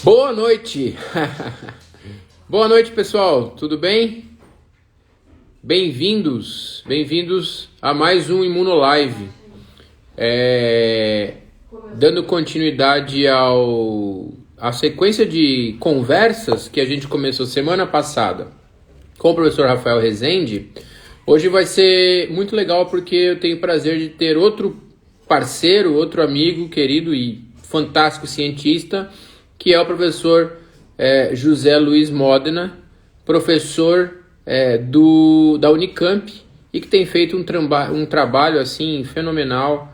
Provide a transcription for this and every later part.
Boa noite! Boa noite, pessoal, tudo bem? Bem-vindos a mais um Imunolive. Dando continuidade à sequência de conversas que a gente começou semana passada com o professor Rafael Rezende. Hoje vai ser muito legal porque eu tenho o prazer de ter outro parceiro, outro amigo querido e fantástico cientista, que é o professor José Luiz Modena, professor da Unicamp, e que tem feito um trabalho assim fenomenal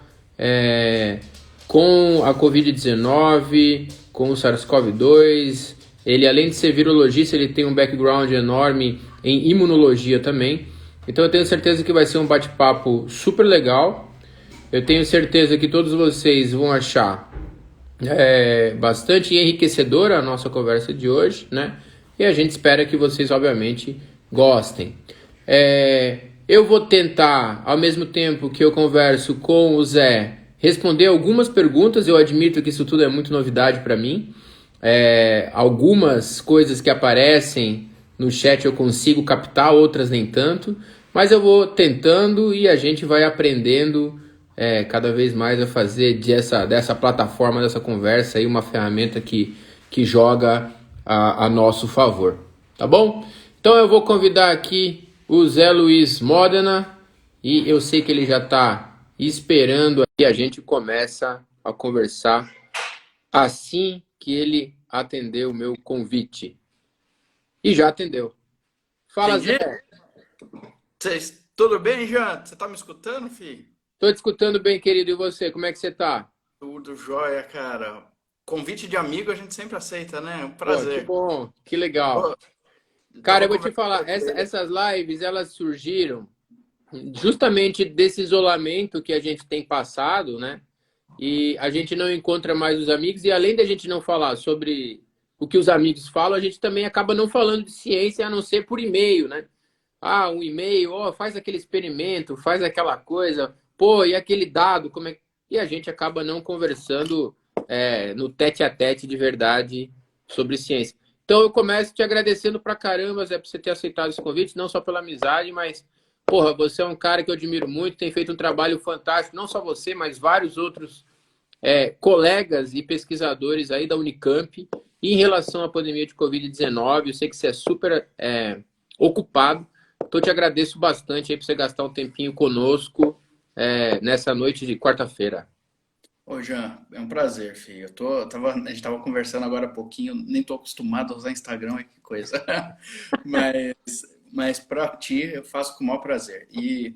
com a Covid-19, com o SARS-CoV-2. Ele, além de ser virologista, ele tem um background enorme em imunologia também. Então eu tenho certeza que vai ser um bate-papo super legal. Eu tenho certeza que todos vocês vão achar bastante enriquecedora a nossa conversa de hoje, né? E a gente espera que vocês, obviamente, gostem. Eu vou tentar, ao mesmo tempo que eu converso com o Zé, responder algumas perguntas. Eu admito que isso tudo é muito novidade para mim. Algumas coisas que aparecem no chat eu consigo captar, outras nem tanto. Mas eu vou tentando e a gente vai aprendendo cada vez mais a fazer dessa plataforma, dessa conversa aí, uma ferramenta que joga a nosso favor, tá bom? Então eu vou convidar aqui o Zé Luiz Modena e eu sei que ele já está esperando aqui, a gente começa a conversar assim que ele atender o meu convite. E já atendeu. Fala, Entendi. Zé. Tudo bem, Jean? Você tá me escutando, filho? Tô te escutando bem, querido. E você, como é que você tá? Tudo jóia, cara. Convite de amigo a gente sempre aceita, né? É um Pô, que prazer. bom, que legal. Pô, Cara, tava eu vou te conversando falar, com ele. essas lives, elas surgiram justamente desse isolamento que a gente tem passado, né? E a gente não encontra mais os amigos, e além da gente não falar sobre o que os amigos falam, a gente também acaba não falando de ciência, a não ser por e-mail, né? Ah, um e-mail, faz aquele experimento, faz aquela coisa, pô, e aquele dado, como é. E a gente acaba não conversando no tete a tete de verdade sobre ciência. Então eu começo te agradecendo pra caramba, Zé, por você ter aceitado esse convite, não só pela amizade, mas, porra, você é um cara que eu admiro muito, tem feito um trabalho fantástico, não só você, mas vários outros colegas e pesquisadores aí da Unicamp em relação à pandemia de Covid-19. Eu sei que você é super ocupado, então eu te agradeço bastante aí por você gastar um tempinho conosco nessa noite de quarta-feira. Ô, Jean, é um prazer, filho. A gente tava conversando agora há pouquinho, nem tô acostumado a usar Instagram, que coisa. Mas, mas pra ti eu faço com o maior prazer. E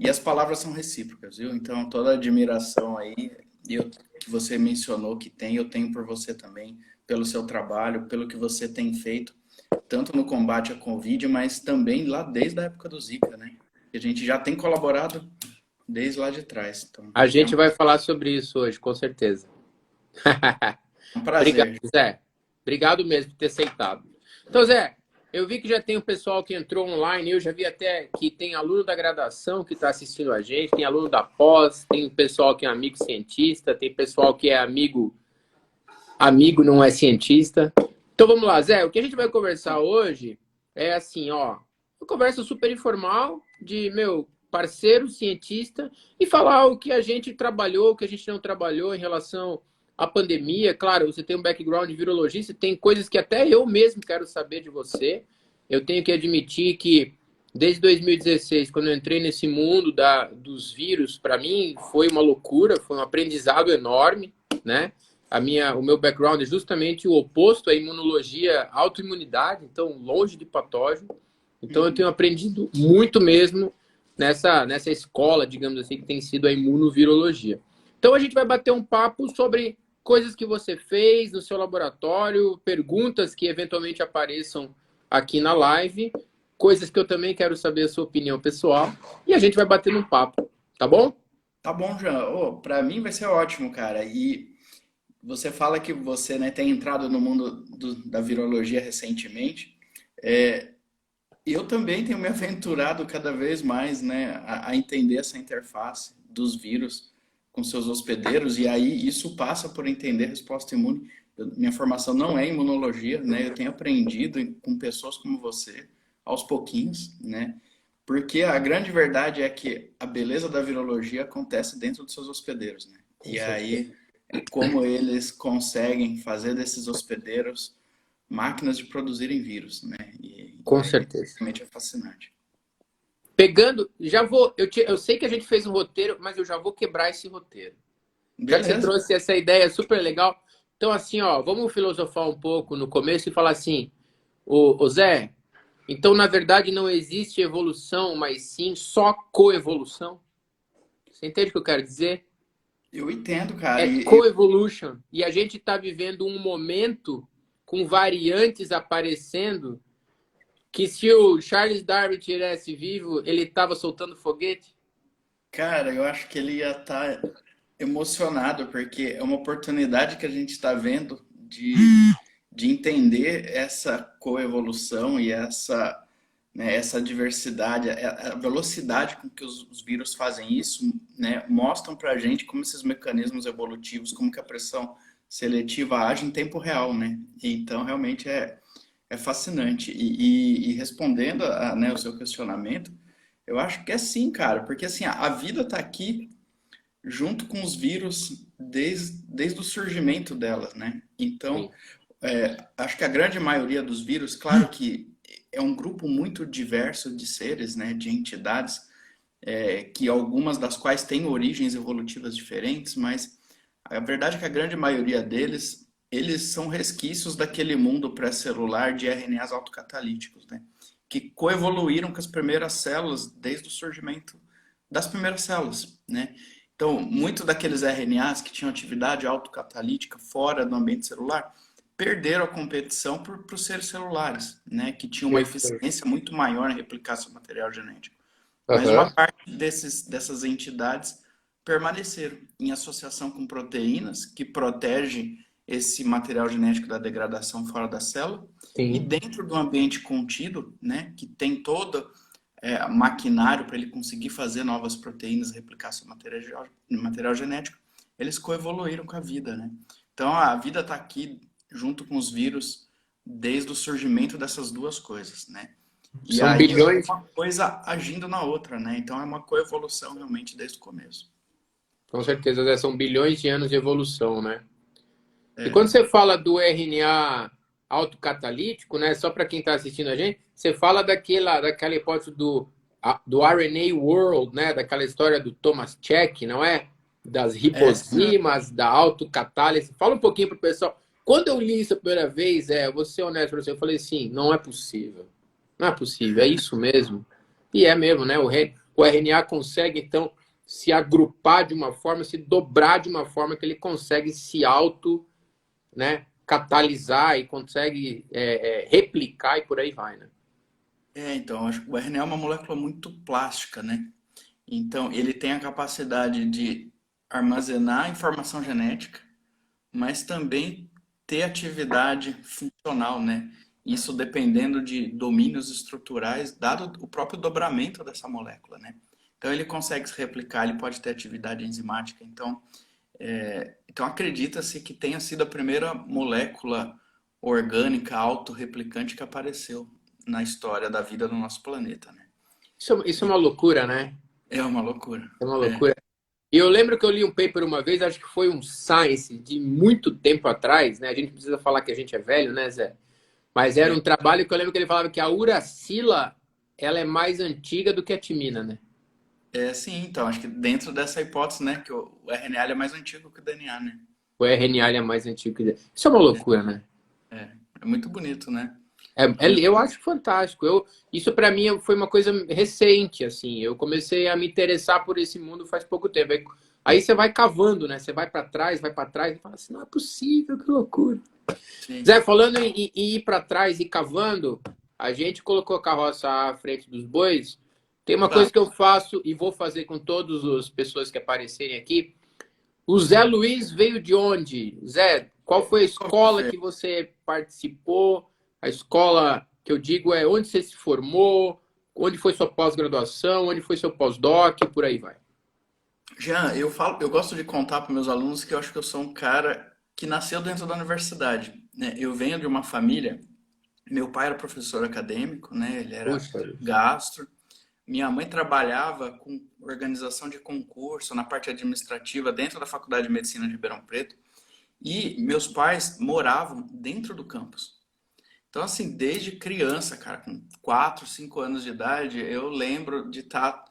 as palavras são recíprocas, viu? Então toda a admiração aí que você mencionou que tem, eu tenho por você também, pelo seu trabalho, pelo que você tem feito, tanto no combate à Covid, mas também lá desde a época do Zika, né? A gente já tem colaborado desde lá de trás. Então, A é gente vai falar sobre isso hoje, com certeza. um Obrigado, prazer. Zé. Obrigado mesmo por ter aceitado. Então, Zé, eu vi que já tem um pessoal que entrou online, eu já vi até que tem aluno da graduação que está assistindo a gente, tem aluno da pós, tem o pessoal que é amigo cientista, tem pessoal que é amigo não é cientista. Então vamos lá, Zé, o que a gente vai conversar hoje é assim, uma conversa super informal de meu parceiro cientista e falar o que a gente trabalhou, o que a gente não trabalhou em relação à pandemia. Claro, você tem um background de virologista, tem coisas que até eu mesmo quero saber de você. Eu tenho que admitir que desde 2016, quando eu entrei nesse mundo dos vírus, para mim foi uma loucura, foi um aprendizado enorme, né? O meu background é justamente o oposto à imunologia, autoimunidade, então longe de patógeno. Então eu tenho aprendido muito mesmo nessa escola, digamos assim, que tem sido a imunovirologia. Então a gente vai bater um papo sobre coisas que você fez no seu laboratório, perguntas que eventualmente apareçam aqui na live, coisas que eu também quero saber a sua opinião pessoal, e a gente vai bater um papo, tá bom? Tá bom, Jean. Oh, para mim vai ser ótimo, cara. E você fala que você, né, tem entrado no mundo da virologia recentemente. Eu também tenho me aventurado cada vez mais, né, a entender essa interface dos vírus com seus hospedeiros, e aí isso passa por entender a resposta imune minha formação não é imunologia, né? Eu tenho aprendido com pessoas como você, aos pouquinhos, né? Porque a grande verdade é que a beleza da virologia acontece dentro dos seus hospedeiros, né? Com E certeza. aí, como eles conseguem fazer desses hospedeiros máquinas de produzirem vírus, né? E Com aí, certeza. realmente é fascinante. Pegando, já vou. Eu sei que a gente fez um roteiro, mas eu já vou quebrar esse roteiro. Já que você Beleza. trouxe essa ideia super legal. Então, assim, ó, vamos filosofar um pouco no começo e falar assim, ô Zé, então, na verdade, não existe evolução, mas sim só coevolução. Você entende o que eu quero dizer? Eu entendo, cara. É coevolution. E a gente está vivendo um momento com variantes aparecendo que se o Charles Darwin tivesse vivo, ele estava soltando foguete. Cara, eu acho que ele ia estar emocionado, porque é uma oportunidade que a gente está vendo de entender essa coevolução e essa, né, essa diversidade, a velocidade com que os vírus fazem isso, né, mostram para a gente como esses mecanismos evolutivos, como que a pressão seletiva age em tempo real, né? Então, realmente é fascinante. E respondendo né, o seu questionamento, eu acho que é sim, cara, porque assim, a vida está aqui junto com os vírus desde o surgimento delas, né? Então, Sim. acho que a grande maioria dos vírus, claro que é um grupo muito diverso de seres, né, de entidades, que algumas das quais têm origens evolutivas diferentes, mas a verdade é que a grande maioria deles, eles são resquícios daquele mundo pré-celular de RNAs autocatalíticos, né? Que coevoluíram com as primeiras células desde o surgimento das primeiras células, né? Então, muito daqueles RNAs que tinham atividade autocatalítica fora do ambiente celular perderam a competição por os seres celulares, né? Que tinham uma Perfeito. eficiência muito maior em replicar seu material genético. Mas uma Aham. parte dessas entidades permaneceram em associação com proteínas que protegem esse material genético da degradação fora da célula e Sim. dentro do ambiente contido, né, que tem todo maquinário para ele conseguir fazer novas proteínas, replicar seu material genético, eles coevoluíram com a vida, né? Então a vida está aqui junto com os vírus desde o surgimento dessas duas coisas, né? E São aí bilhões. uma coisa agindo na outra, né? Então é uma coevolução realmente desde o começo. Com certeza, Zé, são bilhões de anos de evolução, né? E É, quando você fala do RNA autocatalítico, né? Só para quem está assistindo a gente, você fala daquela hipótese do RNA World, né? Daquela história do Thomas Cech, não é? Das sim. ribozimas, da autocatálise. Fala um pouquinho para o pessoal. Quando eu li isso a primeira vez, vou ser honesto para você, eu falei assim, não é possível. Não é possível, é isso mesmo. E é mesmo, né? O RNA consegue, então, se agrupar de uma forma, se dobrar de uma forma que ele consegue se auto, né, catalisar e consegue replicar e por aí vai, né? Então, acho que o RNA é uma molécula muito plástica, né? Então, ele tem a capacidade de armazenar informação genética, mas também ter atividade funcional, né? Isso dependendo de domínios estruturais, dado o próprio dobramento dessa molécula, né? Então, ele consegue se replicar, ele pode ter atividade enzimática. Então acredita-se que tenha sido a primeira molécula orgânica autorreplicante que apareceu na história da vida do nosso planeta, né? Isso é uma loucura, né? É uma loucura. É uma loucura. E eu lembro que eu li um paper uma vez, acho que foi um Science de muito tempo atrás, né? A gente precisa falar que a gente é velho, né, Zé? Mas era É, um trabalho que eu lembro que ele falava que a uracila, ela é mais antiga do que a timina, né? sim, então, acho que dentro dessa hipótese, né, que o RNA é mais antigo que o DNA, né? O RNA ele é mais antigo que... Isso é uma loucura, né? É, é muito bonito, né? Eu acho fantástico. Isso para mim foi uma coisa recente, assim. Eu comecei a me interessar por esse mundo faz pouco tempo. Aí você vai cavando, né? Você vai para trás e fala assim, não é possível, que loucura. Sim. Zé, falando em ir para trás e cavando, a gente colocou a carroça à frente dos bois. Tem uma Tá. coisa que eu faço e vou fazer com todas as pessoas que aparecerem aqui. O Zé Luiz veio de onde? Zé, qual foi a escola que você participou? A escola que eu digo é onde você se formou, onde foi sua pós-graduação, onde foi seu pós-doc, por aí vai. Jean, eu gosto de contar para meus alunos que eu acho que eu sou um cara que nasceu dentro da universidade, né? Eu venho de uma família, meu pai era professor acadêmico, né? Ele era Puxa. gastro. Minha mãe trabalhava com organização de concurso na parte administrativa dentro da Faculdade de Medicina de Ribeirão Preto. E meus pais moravam dentro do campus. Então, assim, desde criança, cara, com 4, 5 anos de idade, eu lembro de estar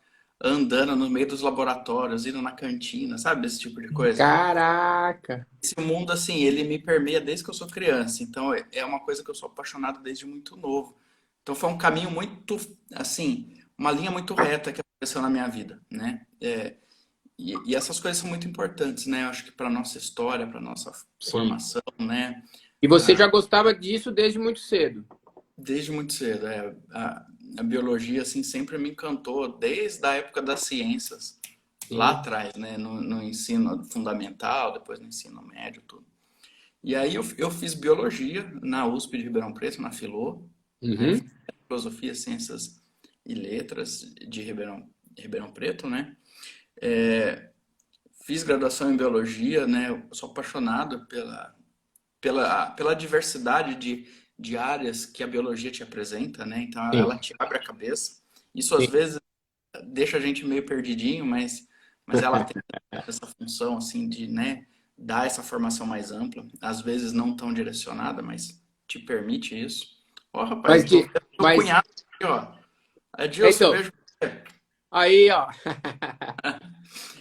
andando no meio dos laboratórios, indo na cantina, sabe? Esse tipo de coisa. Caraca! Esse mundo, assim, ele me permeia desde que eu sou criança. Então, é uma coisa que eu sou apaixonado desde muito novo. Então, foi um caminho muito, assim, uma linha muito reta que aconteceu na minha vida, né? E essas coisas são muito importantes, né? Eu acho que para nossa história, para nossa Sim. formação, né? E você já gostava disso desde muito cedo? Desde muito cedo. A biologia, assim, sempre me encantou, desde a época das ciências, lá Sim. atrás, né? No ensino fundamental, depois no ensino médio, tudo. E aí eu fiz biologia na USP de Ribeirão Preto, na Filô, né? Uhum. Filosofia, Ciências e Letras de Ribeirão Preto, né? Fiz graduação em biologia, né? Eu sou apaixonado pela diversidade de áreas que a biologia te apresenta, né? Então Sim. ela te abre a cabeça. Isso às Sim. vezes deixa a gente meio perdidinho, mas ela tem essa função assim de, né, dar essa formação mais ampla, às vezes não tão direcionada, mas te permite isso. Ó, rapaz, Mas, eu tô vendo meu mas cunhado aqui, ó. Adilson, então, beijo. aí, ó.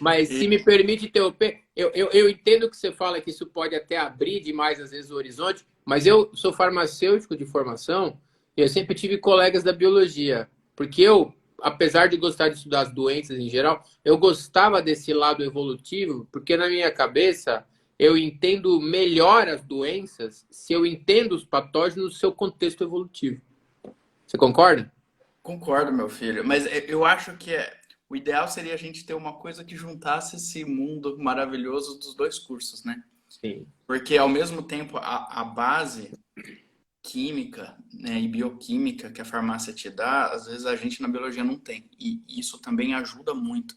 Mas E, se me permite interromper, eu entendo que você fala que isso pode até abrir demais, às vezes, o horizonte, mas eu sou farmacêutico de formação e eu sempre tive colegas da biologia, porque eu, apesar de gostar de estudar as doenças em geral, eu gostava desse lado evolutivo, porque na minha cabeça eu entendo melhor as doenças se eu entendo os patógenos no seu contexto evolutivo. Você concorda? concordo, meu filho, mas eu acho que o ideal seria a gente ter uma coisa que juntasse esse mundo maravilhoso dos dois cursos, né? Sim, Porque ao mesmo tempo a base química, né, e bioquímica que a farmácia te dá, às vezes a gente na biologia não tem. E isso também ajuda muito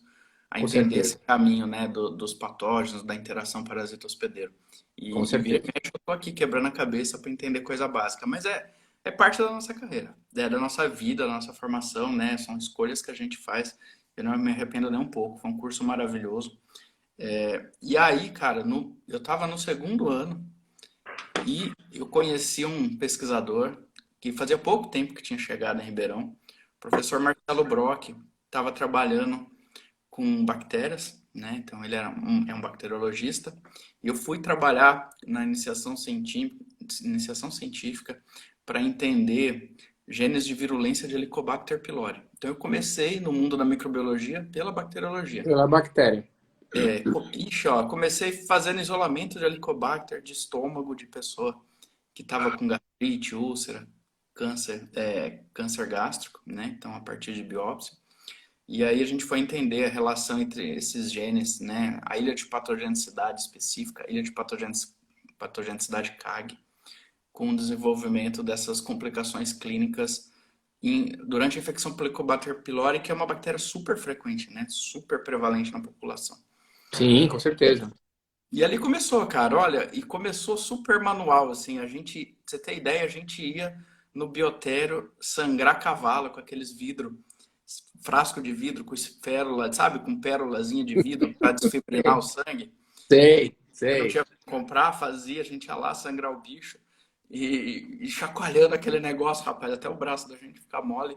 a com entender esse certeza, caminho, né, dos patógenos, da interação parasita-hospedeiro. com E vira e certeza. mexe, eu tô aqui quebrando a cabeça para entender coisa básica, mas é parte da nossa carreira, da nossa vida, da nossa formação, né? São escolhas que a gente faz. Eu não me arrependo nem um pouco. Foi um curso maravilhoso. E aí, cara, eu tava no segundo ano e eu conheci um pesquisador que fazia pouco tempo que tinha chegado em Ribeirão, o professor Marcelo Brock, estava trabalhando com bactérias, né? Então ele é um bacteriologista. E eu fui trabalhar na iniciação científica para entender genes de virulência de Helicobacter pylori. Então eu comecei no mundo da microbiologia pela bacteriologia. Pela bactéria. Ixi, ó, comecei fazendo isolamento de Helicobacter de estômago de pessoa que estava com gastrite, úlcera, câncer gástrico, né? Então, a partir de biópsia. E aí a gente foi entender a relação entre esses genes, né? A ilha de patogenicidade específica, a ilha de patogenicidade CAG, com o desenvolvimento dessas complicações clínicas durante a infecção por Helicobacter pylori, que é uma bactéria super frequente, né? Super prevalente na população. Sim, com certeza. E ali começou, cara, olha, e começou super manual, assim, pra você ter ideia, a gente ia no biotério sangrar cavalo com aqueles vidros, frasco de vidro com esférula, sabe, com pérolazinha de vidro para desfibrilar o sangue. E Sei, não sei, tinha como comprar, fazia, a gente ia lá sangrar o bicho e chacoalhando aquele negócio, rapaz, até o braço da gente ficar mole,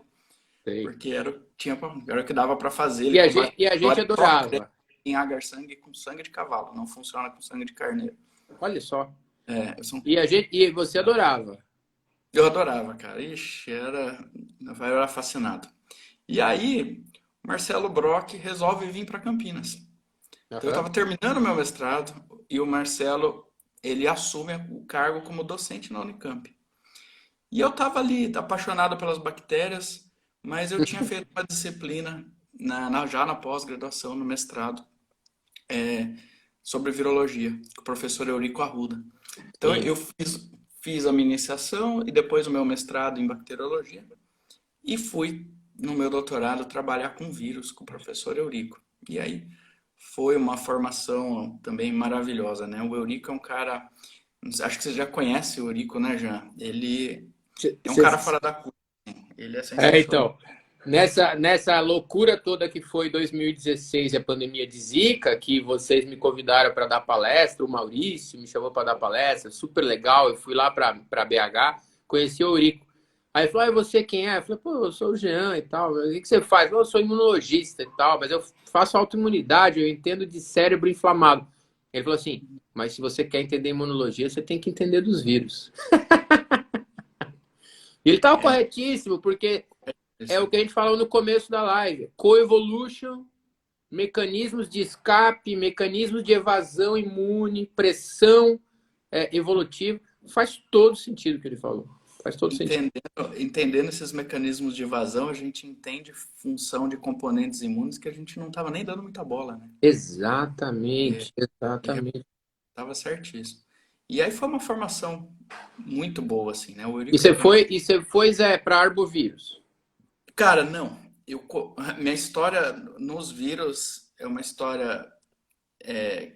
sei. porque era o que dava para fazer, ele combate E a gente adorava. em agar sangue com sangue de cavalo, não funciona com sangue de carneiro. Olha só. Eu, sou- E você adorava. eu adorava, cara. Ixi, eu era fascinado. E aí, Marcelo Brock resolve vir para Campinas. Então, eu Aham. estava terminando meu mestrado e o Marcelo, ele assume o cargo como docente na Unicamp. E eu estava ali apaixonado pelas bactérias, mas eu tinha feito uma disciplina já na pós-graduação, no mestrado, sobre virologia, com o professor Eurico Arruda. Então, Sim. fiz a minha iniciação e depois o meu mestrado em bacteriologia e fui, no meu doutorado, trabalhar com vírus com o professor Eurico. E aí Foi uma formação também maravilhosa, né? O Eurico é um cara, acho que você já conhece o Eurico, né, Jean? Ele é um cara fora da curva, assim. Ele é sensacional. Então, nessa loucura toda que foi 2016 e a pandemia de Zika, que vocês me convidaram para dar palestra, o Maurício me chamou para dar palestra, super legal, eu fui lá para BH, conheci o Eurico. Aí ele falou, ah, você quem é? Eu falei, pô, eu sou o Jean e tal. O que você faz? Eu sou imunologista e tal, mas eu faço autoimunidade, eu entendo de cérebro inflamado. Ele falou assim, mas se você quer entender imunologia, você tem que entender dos vírus. E ele estava É corretíssimo, porque é isso. o que a gente falou no começo da live. Coevolution, mecanismos de escape, mecanismos de evasão imune, pressão evolutiva. Faz todo sentido o que ele falou. Faz todo sentido. Entendendo esses mecanismos de evasão, a gente entende função de componentes imunes que a gente não estava nem dando muita bola, né? Exatamente, E exatamente. estava certíssimo. E aí foi uma formação muito boa, assim, né? O E Eurico você é um... foi, Zé, para arbovírus? Cara, não. Minha história nos vírus é uma história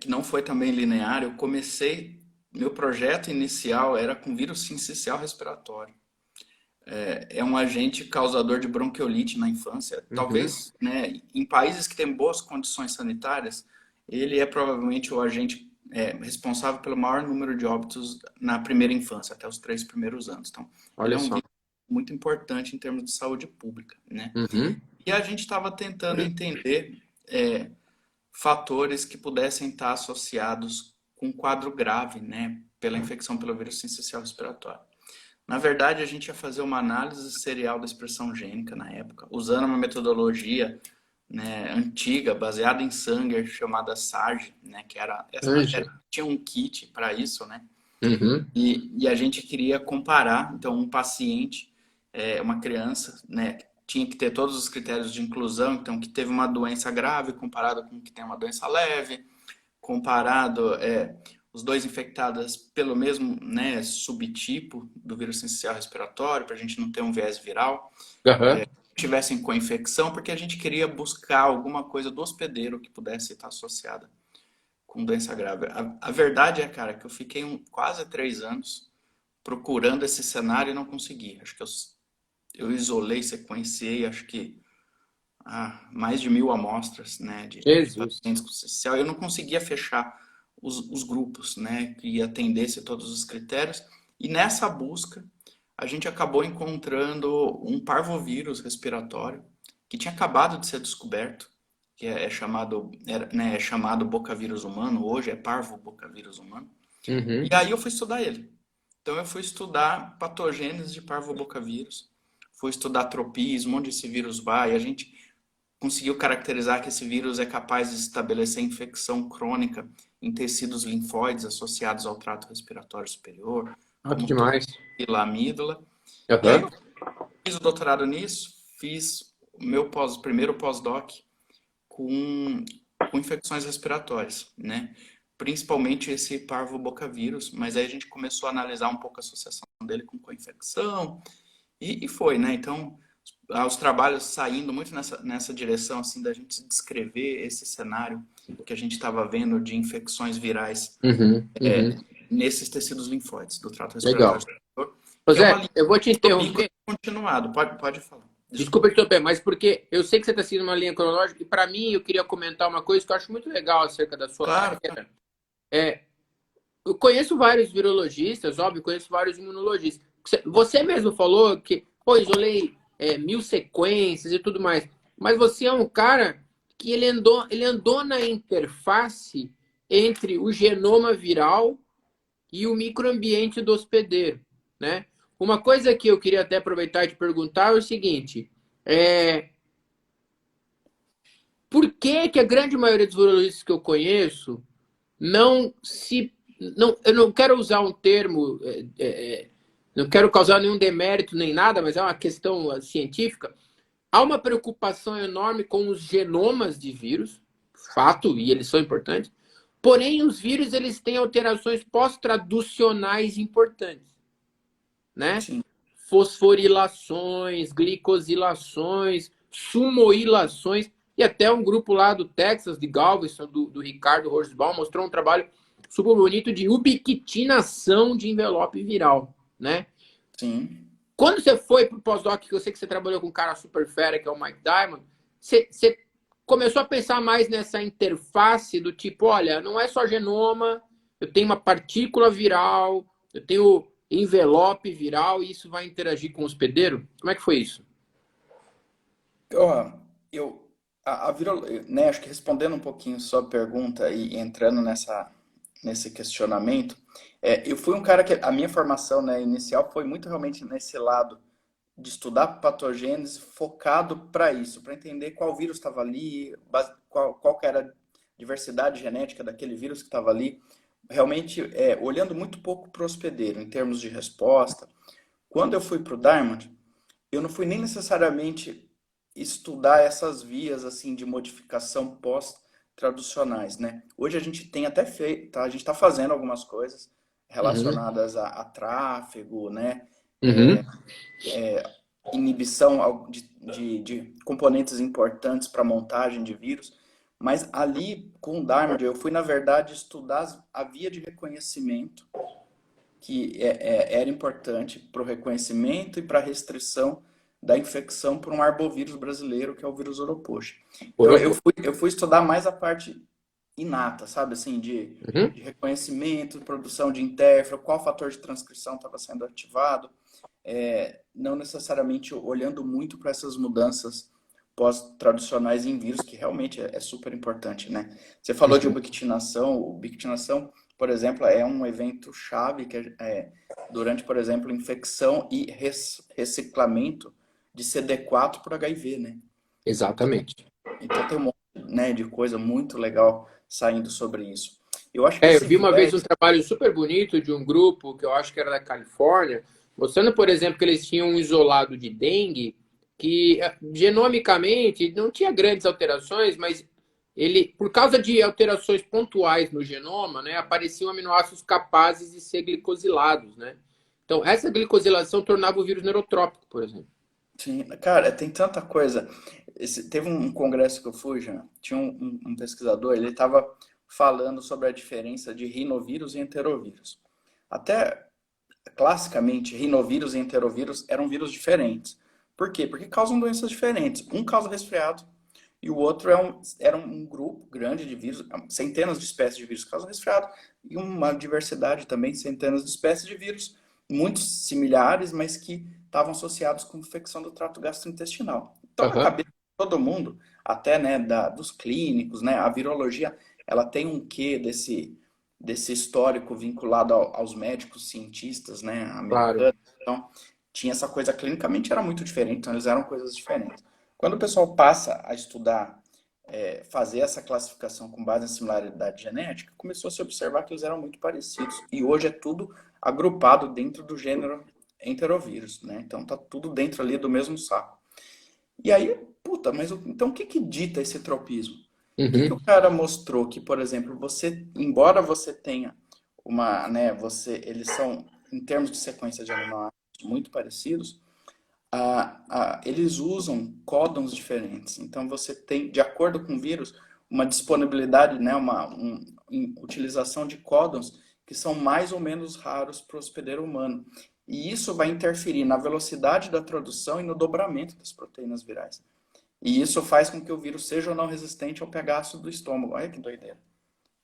que não foi também linear. Eu comecei, meu projeto inicial era com vírus sincicial respiratório. É um agente causador de bronquiolite na infância. Uhum. Talvez, né, em países que têm boas condições sanitárias, ele é provavelmente o agente responsável pelo maior número de óbitos na primeira infância, até os 3 primeiros anos. Então, ele Olha é um só. vírus muito importante em termos de saúde pública, né? Uhum. E a gente estava tentando entender fatores que pudessem estar associados com um quadro grave, né, pela infecção pelo vírus sincicial respiratório. Na verdade, a gente ia fazer uma análise serial da expressão gênica na época, usando uma metodologia, né, antiga, baseada em Sanger, chamada SARG, né, que Anja. tinha um kit para isso, né? Uhum. E a gente queria comparar, então, um paciente, uma criança, né, tinha que ter todos os critérios de inclusão, então, que teve uma doença grave comparado com que tem uma doença leve, comparado os dois infectados pelo mesmo, né, subtipo do vírus sincicial respiratório, para a gente não ter um viés viral, Uhum. tivessem co-infecção, porque a gente queria buscar alguma coisa do hospedeiro que pudesse estar associada com doença grave. A verdade é, cara, que eu fiquei quase 3 anos procurando esse cenário e não consegui. Acho que eu isolei, sequenciei, acho que mais de 1.000 amostras, né, de Jesus. pacientes com CCL. Eu não conseguia fechar os grupos, né, que atendesse todos os critérios. E nessa busca, a gente acabou encontrando um parvovírus respiratório que tinha acabado de ser descoberto, que é chamado bocavírus humano, hoje é parvobocavírus humano. E Uhum. aí eu fui estudar ele. Então eu fui estudar patogênese de parvobocavírus, fui estudar tropismo, onde esse vírus vai. A gente conseguiu caracterizar que esse vírus é capaz de estabelecer infecção crônica em tecidos linfóides associados ao trato respiratório superior, Ah, que como tonsil demais. e amígdala. E aí Uhum. eu fiz o doutorado nisso, fiz o meu primeiro pós-doc com, com infecções respiratórias, né? Principalmente esse parvobocavírus, mas aí a gente começou a analisar um pouco a associação dele com co-infecção e foi, né? Então, os trabalhos saindo muito nessa direção, assim, da gente descrever esse cenário que a gente estava vendo de infecções virais Uhum. Uhum. nesses tecidos linfóides do trato respiratório Legal. superior, Ô que é uma Zé, linha eu vou te do pico interromper. continuado. Pode falar. Desculpa Desculpa. te interromper, mas porque eu sei que você está seguindo uma linha cronológica e para mim eu queria comentar uma coisa que eu acho muito legal acerca da sua Claro, claro. carreira. É, eu conheço vários virologistas, óbvio, conheço vários imunologistas. Você mesmo falou que, pô, isolei 1.000 sequências e tudo mais. Mas você é um cara que ele andou na interface entre o genoma viral e o microambiente do hospedeiro, né? Uma coisa que eu queria até aproveitar e te perguntar é o seguinte: é, por que que a grande maioria dos virologistas que eu conheço não se... Não, eu não quero usar um termo, não quero causar nenhum demérito nem nada, mas é uma questão científica. Há uma preocupação enorme com os genomas de vírus, fato, e eles são importantes. Porém, os vírus eles têm alterações pós-traducionais importantes, né? Sim. Fosforilações, glicosilações, sumoilações. E até um grupo lá do Texas, de Galveston, do Ricardo Horsbaum, mostrou um trabalho super bonito de ubiquitinação de envelope viral, né? Sim. Quando você foi para o pós-doc, que eu sei que você trabalhou com um cara super fera, que é o Mike Diamond, você começou a pensar mais nessa interface do tipo, olha, não é só genoma, eu tenho uma partícula viral, eu tenho envelope viral e isso vai interagir com o hospedeiro? Como é que foi isso? Ó, né, acho que respondendo um pouquinho sua pergunta e entrando nesse questionamento, eu fui um cara que a minha formação, né, inicial foi muito realmente nesse lado de estudar patogênese focado para isso, para entender qual vírus estava ali, qual que era a diversidade genética daquele vírus que estava ali, realmente olhando muito pouco para o hospedeiro em termos de resposta. Quando eu fui para o Diamond, eu não fui nem necessariamente estudar essas vias assim de modificação pós-traducionais, né? Hoje a gente tem até feito, tá? A gente está fazendo algumas coisas Uhum, relacionadas a tráfego, né? uhum, Inibição de componentes importantes para montagem de vírus, mas ali com o Diamond eu fui na verdade estudar a via de reconhecimento que era importante para o reconhecimento e para a restrição da infecção por um arbovírus brasileiro, que é o vírus Oropoche. Então, uhum, eu fui estudar mais a parte inata, sabe, assim, uhum. de reconhecimento, produção de interfero, qual fator de transcrição estava sendo ativado, não necessariamente olhando muito para essas mudanças pós-traducionais em vírus, que realmente é super importante, né? Você falou de Uhum. ubiquitinação, por exemplo, é um evento chave que durante, por exemplo, infecção e reciclamento de CD4 por HIV, né? Então, Exatamente. então tem um monte, né, de coisa muito legal saindo sobre isso. Eu acho que Eu esse vi uma vez um viés. trabalho super bonito de um grupo que eu acho que era da Califórnia, mostrando, por exemplo, que eles tinham um isolado de dengue que genomicamente não tinha grandes alterações, mas ele, por causa de alterações pontuais no genoma, né, apareciam aminoácidos capazes de ser glicosilados, né? Então, essa glicosilação tornava o vírus neurotrópico, por exemplo. Sim, cara, tem tanta coisa. Teve um congresso que eu fui, já tinha um pesquisador, ele estava falando sobre a diferença de rinovírus e enterovírus. Até classicamente, rinovírus e enterovírus eram vírus diferentes. Por quê? Porque causam doenças diferentes. Um causa resfriado e o outro era um grupo grande de vírus, centenas de espécies de vírus que causam resfriado e uma diversidade também, centenas de espécies de vírus muito similares, mas que estavam associados com infecção do trato gastrointestinal. Então, na Aham. cabeça de todo mundo, até né, dos clínicos, né, a virologia, ela tem um quê desse histórico vinculado aos médicos cientistas, né, Claro. americanos. Então, tinha essa coisa clinicamente era muito diferente, então eles eram coisas diferentes. Quando o pessoal passa a estudar, fazer essa classificação com base em similaridade genética, começou a se observar que eles eram muito parecidos. E hoje é tudo agrupado dentro do gênero enterovírus, né? Então tá tudo dentro ali do mesmo saco. E aí, puta, mas então o que que dita esse tropismo? O que que o Uhum. cara mostrou que, por exemplo, você, embora você tenha né, eles são, em termos de sequência de aminoácidos, muito parecidos, eles usam códons diferentes. Então, você tem, de acordo com o vírus, uma disponibilidade, né, utilização de códons que são mais ou menos raros para o hospedeiro humano. E isso vai interferir na velocidade da tradução e no dobramento das proteínas virais. E isso faz com que o vírus seja ou não resistente ao pH ácido do estômago. Olha que doideira, né?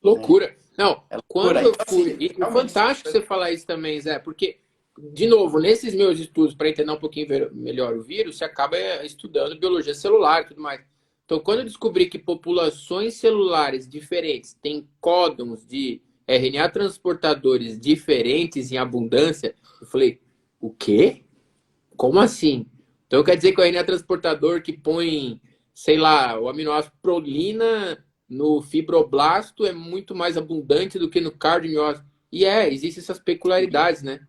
Loucura. Não, É loucura. quando eu Então, fui. assim, E realmente são fantástico você coisas. falar isso também, Zé, porque, de novo, nesses meus estudos, para entender um pouquinho melhor o vírus, você acaba estudando biologia celular e tudo mais. Então, quando eu descobri que populações celulares diferentes têm códons de RNA transportadores diferentes em abundância, eu falei, o quê? Como assim? Então quer dizer que o RNA transportador que põe, sei lá, o aminoácido prolina no fibroblasto é muito mais abundante do que no cardiomiócito. E existem essas peculiaridades, né?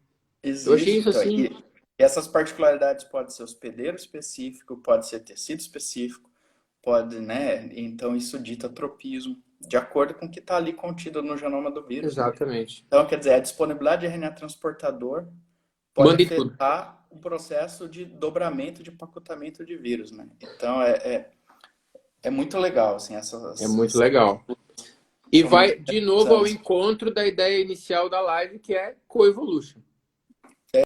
Eu achei Existe. isso Então, assim. e essas particularidades podem ser hospedeiro específico, pode ser tecido específico, pode, né? Então isso dita tropismo, de acordo com o que está ali contido no genoma do vírus, né? Exatamente. Então, quer dizer, a disponibilidade de RNA transportador pode Manda em tudo. afetar o processo de dobramento, de empacotamento de vírus, né? Então, é muito legal, assim, É muito legal. E são muito vai de novo ao interessantes. encontro da ideia inicial da live, que é coevolution.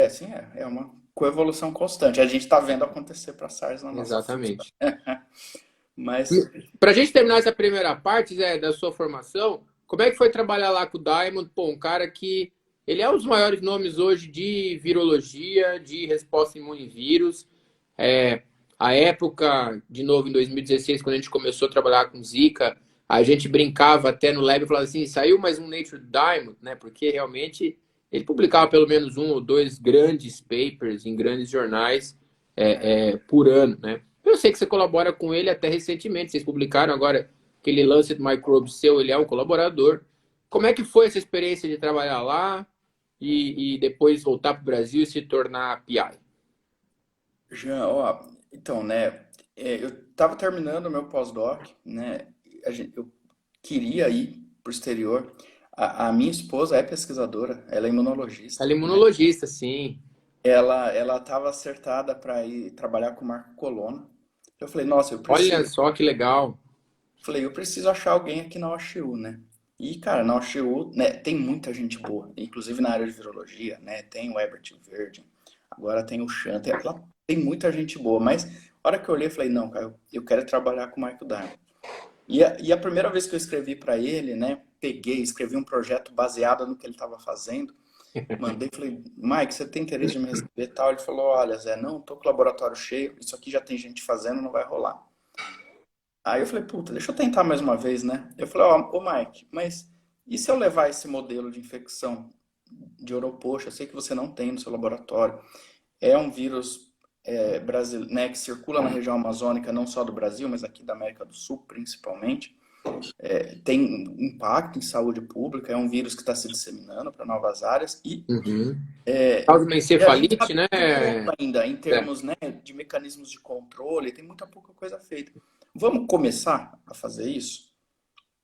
Sim, é uma coevolução constante. A gente está vendo acontecer para a SARS na nossa frente. Exatamente. Mas, Para a gente terminar essa primeira parte, Zé, da sua formação, como é que foi trabalhar lá com o Diamond? Pô, um cara que ele é um dos maiores nomes hoje de virologia, de resposta imune em vírus. É, a época, de novo, em 2016, quando a gente começou a trabalhar com Zika, a gente brincava até no lab e falava assim, saiu mais um Nature Diamond, né? Porque realmente ele publicava pelo menos um ou dois grandes papers em grandes jornais por ano, né? Eu sei que você colabora com ele até recentemente. Vocês publicaram agora aquele Lancet Microbes seu, ele é um colaborador. Como é que foi essa experiência de trabalhar lá e depois voltar para o Brasil e se tornar PI? Jean, ó, então, né, eu estava terminando o meu pós-doc, né, eu queria ir para o exterior. A minha esposa é pesquisadora, ela é imunologista, Ela é né? imunologista, sim. Ela estava acertada para ir trabalhar com o Marco Colonna. Eu falei, nossa, Olha só que legal. eu preciso achar alguém aqui na OXU, né? E, cara, na OXU, né, tem muita gente boa, inclusive na área de virologia, né? Tem o Herbert Virgin, agora tem o Chan, tem muita gente boa, mas a hora que eu olhei, eu falei, não, cara, eu quero trabalhar com o Michael Diamond. E a primeira vez que eu escrevi para ele, né, escrevi um projeto baseado no que ele estava fazendo, mandei, falei, Mike, você tem interesse de me receber e tal? Ele falou, olha, Zé, não, tô com o laboratório cheio, isso aqui já tem gente fazendo, não vai rolar. Aí eu falei, puta, deixa eu tentar mais uma vez, né? Eu falei, ó, ô Mike, mas e se eu levar esse modelo de infecção de Oropoxa, eu sei que você não tem no seu laboratório, é um vírus né, que circula na região amazônica, não só do Brasil, mas aqui da América do Sul, principalmente. Tem impacto em saúde pública, é um vírus que está se disseminando para novas áreas Uhum. Causa uma e a gente encefalite, sabe né? muito pouco ainda em É. termos, né, de mecanismos de controle, tem muita pouca coisa feita. Vamos começar a fazer isso?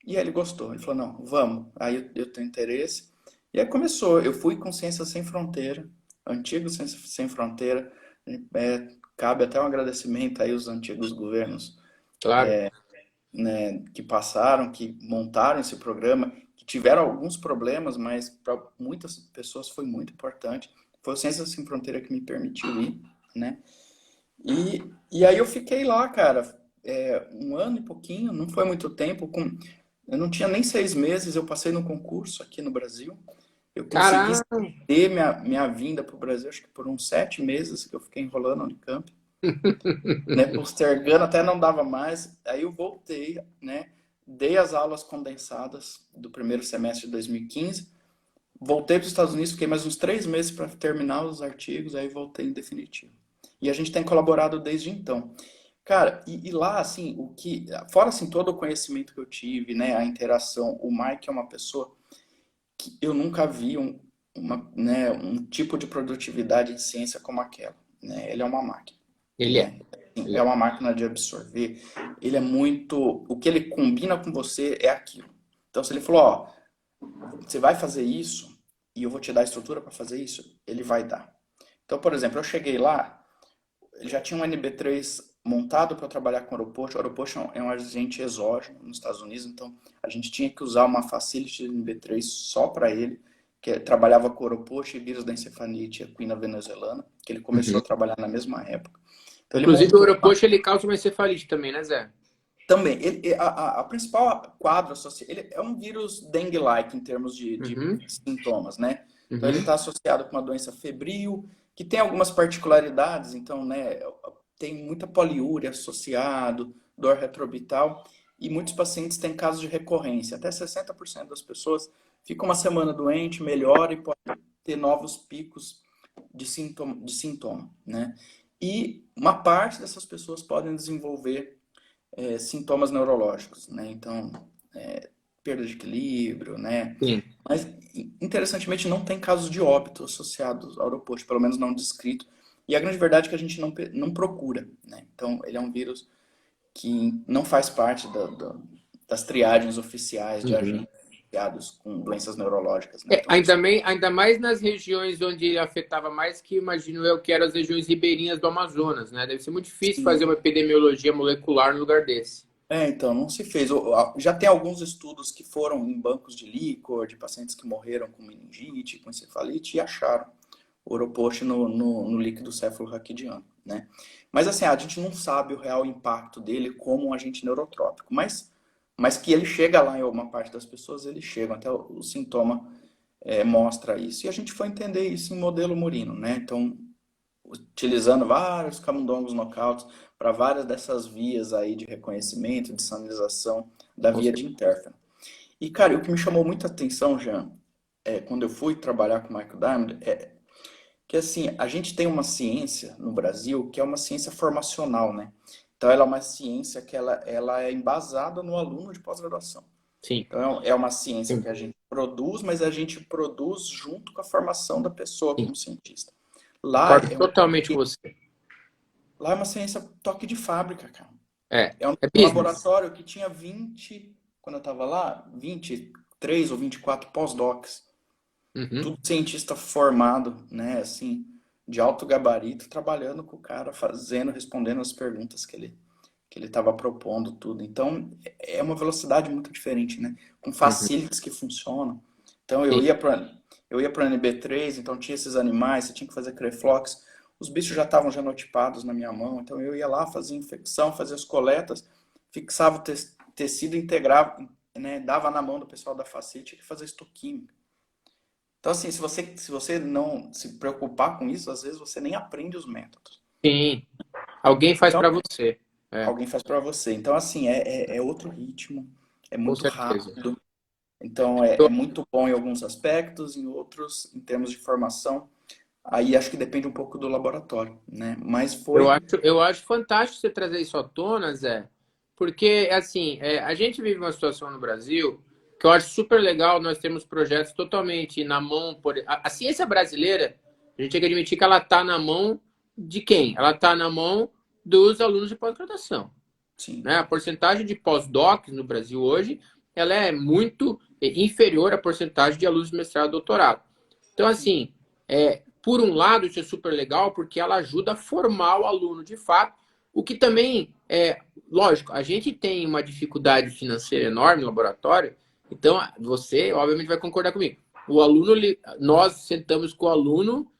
E aí ele gostou, ele falou, não, vamos. Aí eu tenho interesse. E aí começou, eu fui com Ciência Sem Fronteira, antigo Ciência Sem Fronteira, cabe até um agradecimento aí aos antigos governos, Claro. né, que passaram, que montaram esse programa, que tiveram alguns problemas, mas para muitas pessoas foi muito importante. Foi o Ciência Sem Fronteira que me permitiu ir, né? E aí eu fiquei lá, cara, um ano e pouquinho, não foi muito tempo, eu não tinha nem 6 meses, eu passei no concurso aqui no Brasil, eu consegui Caraca! ter minha vinda para o Brasil, acho que por uns 7 meses que eu fiquei enrolando na Unicamp, né, postergando até não dava mais, aí eu voltei, né, dei as aulas condensadas do primeiro semestre de 2015, voltei para os Estados Unidos, fiquei mais uns 3 meses para terminar os artigos, aí voltei em definitivo. E a gente tem colaborado desde então. Cara, e lá, assim, fora assim, todo o conhecimento que eu tive, né, a interação, o Mike é uma pessoa que eu nunca vi né, um tipo de produtividade de ciência como aquela, né? Ele é uma máquina, Ele é. né? Assim, Ele é é. uma máquina de absorver. Ele é muito, o que ele combina com você é aquilo. Então, se ele falou, ó, você vai fazer isso e eu vou te dar a estrutura para fazer isso, ele vai dar. Então, por exemplo, eu cheguei lá, ele já tinha um NB3 montado para trabalhar com Oropoxa. Oropoxa é um agente exógeno nos Estados Unidos, então a gente tinha que usar uma facility de NB3 só para ele, que trabalhava com Oropoxa e vírus da encefalite equina venezuelana, que ele começou Uhum. a trabalhar na mesma época. Então ele Inclusive, o montou Europoxa, ele causa uma encefalite também, né, Zé? também. A principal quadro associado, ele é um vírus dengue-like em termos de Uhum. sintomas, né? Então ele Uhum. está associado com uma doença febril, que tem algumas particularidades, então, né, tem muita poliúria associado, dor retroorbital, e muitos pacientes têm casos de recorrência. Até 60% das pessoas ficam uma semana doente, melhora e pode ter novos picos de sintoma, né? E uma parte dessas pessoas podem desenvolver sintomas neurológicos, né? Então, perda de equilíbrio, né? Sim. Mas, interessantemente, não tem casos de óbito associados ao aeroporto, pelo menos não descrito. E a grande verdade é que a gente não procura, né? Então, ele é um vírus que não faz parte das triagens oficiais de Uhum. agentes associados com doenças neurológicas, né? Então, Ainda mais nas regiões onde ele afetava mais, que imagino eu que eram as regiões ribeirinhas do Amazonas, né? Deve ser muito difícil fazer sim, uma epidemiologia molecular no lugar desse. Então, não se fez. Já tem alguns estudos que foram em bancos de líquor, de pacientes que morreram com meningite, com encefalite, e acharam o Oropost no líquido cefalorraquidiano, né? Mas assim, a gente não sabe o real impacto dele como um agente neurotrópico, mas que ele chega lá em alguma parte das pessoas, ele chega, até o sintoma mostra isso. E a gente foi entender isso em modelo murino, né? Então, utilizando vários camundongos knockouts para várias dessas vias aí de reconhecimento, de sinalização da Com via de certeza. interferon. E, cara, o que me chamou muita atenção, Jean, quando eu fui trabalhar com o Michael Diamond, que assim, a gente tem uma ciência no Brasil que é uma ciência formacional, né? Então, ela é uma ciência que ela é embasada no aluno de pós-graduação. Sim, Então, é uma ciência sim, que a gente produz, mas a gente produz junto com a formação da pessoa sim. como cientista. Lá Concordo é, um, totalmente com você. lá é uma ciência toque de fábrica, cara. É, É um é business. laboratório que tinha 20, quando eu estava lá, 23 ou 24 pós-docs. Uhum, Tudo cientista formado, né, assim, de alto gabarito, trabalhando com o cara, fazendo, respondendo as perguntas que ele estava propondo, tudo. Então, é uma velocidade muito diferente, né? Com uhum, facilities que funcionam. Então, eu sim. ia para NB3, então tinha esses animais, você tinha que fazer Creflox. Os bichos já estavam genotipados na minha mão, então eu ia lá, fazia infecção, fazia as coletas, fixava o tecido, integrava, né, dava na mão do pessoal da facility, tinha que fazer estoquímica. Então, assim, se você não se preocupar com isso, às vezes você nem aprende os métodos. Sim. Alguém faz Então, para você. É, alguém faz para você. Então, assim, é outro ritmo, é com muito certeza. rápido. Então, é muito bom em alguns aspectos, em outros, em termos de formação. Aí acho que depende um pouco do laboratório, né? Mas Eu foi, acho, eu acho fantástico você trazer isso à tona, Zé, porque, assim, a gente vive uma situação no Brasil que eu acho super legal, nós temos projetos totalmente na mão, a ciência brasileira, a gente tem que admitir que ela está na mão de quem? Ela está na mão dos alunos de pós-graduação, sim, né? A porcentagem de pós-docs no Brasil hoje, ela é muito inferior à porcentagem de alunos de mestrado e doutorado. Então, sim, assim, por um lado, isso é super legal, porque ela ajuda a formar o aluno de fato, o que também lógico, a gente tem uma dificuldade financeira enorme no laboratório, então você, obviamente, vai concordar comigo. O aluno, nós sentamos com o aluno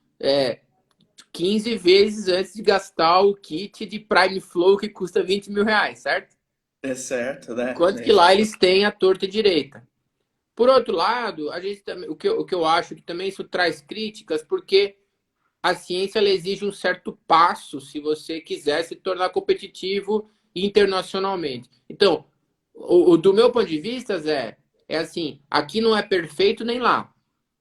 15 vezes antes de gastar o kit de Prime Flow que custa R$ 20.000, certo? é certo, né? Enquanto que lá eles têm a torta direita. Por outro lado, a gente também, o que eu acho que também isso traz críticas, porque a ciência ela exige um certo passo se você quiser se tornar competitivo internacionalmente. Então, do meu ponto de vista, Zé, é assim, aqui não é perfeito nem lá,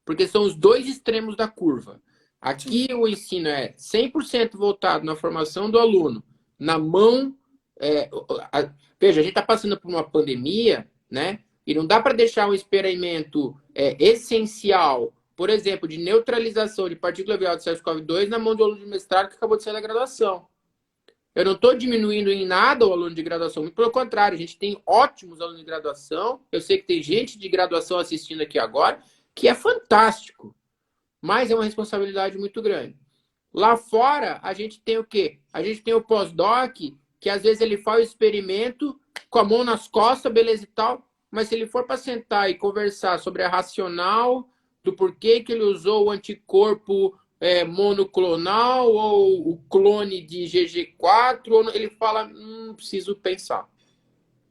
porque são os dois extremos da curva. Sim, Aqui o ensino é 100% voltado na formação do aluno, na mão. É, veja, a gente está passando por uma pandemia, né? E não dá para deixar um experimento essencial, por exemplo, de neutralização de partícula viral de SARS-CoV-2 na mão do aluno de mestrado que acabou de sair da graduação. Eu não estou diminuindo em nada o aluno de graduação, muito pelo contrário, a gente tem ótimos alunos de graduação. Eu sei que tem gente de graduação assistindo aqui agora, que é fantástico, mas é uma responsabilidade muito grande. Lá fora, a gente tem o quê? A gente tem o pós-doc, que às vezes ele faz o experimento com a mão nas costas, beleza e tal, mas se ele for para sentar e conversar sobre a racional do porquê que ele usou o anticorpo monoclonal ou o clone de GG4, ele fala, preciso pensar,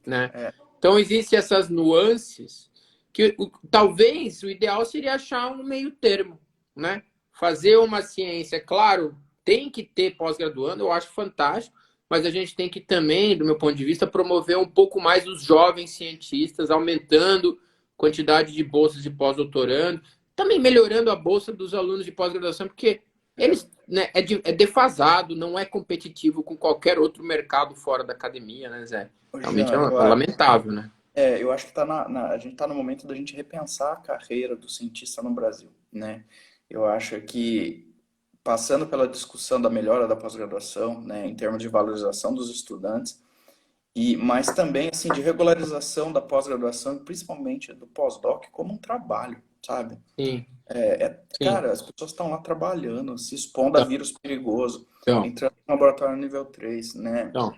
né? é, Então, existem essas nuances que talvez o ideal seria achar um meio termo, né? Fazer uma ciência, claro, tem que ter pós-graduando, eu acho fantástico, mas a gente tem que também, do meu ponto de vista, promover um pouco mais os jovens cientistas, aumentando a quantidade de bolsas de pós-doutorando, também melhorando a bolsa dos alunos de pós-graduação, porque eles né, é defasado, não é competitivo com qualquer outro mercado fora da academia, né, Zé? ô, Realmente Jean, é lamentável, né? eu acho que a gente está no momento da gente repensar a carreira do cientista no Brasil, né? Eu acho que passando pela discussão da melhora da pós-graduação, né, em termos de valorização dos estudantes, mas também assim de regularização da pós-graduação, principalmente do pós-doc, como um trabalho, sabe? Sim, sim. Cara, as pessoas estão lá trabalhando, se expondo a Então, vírus perigoso, então, entrando no laboratório nível 3, né? então,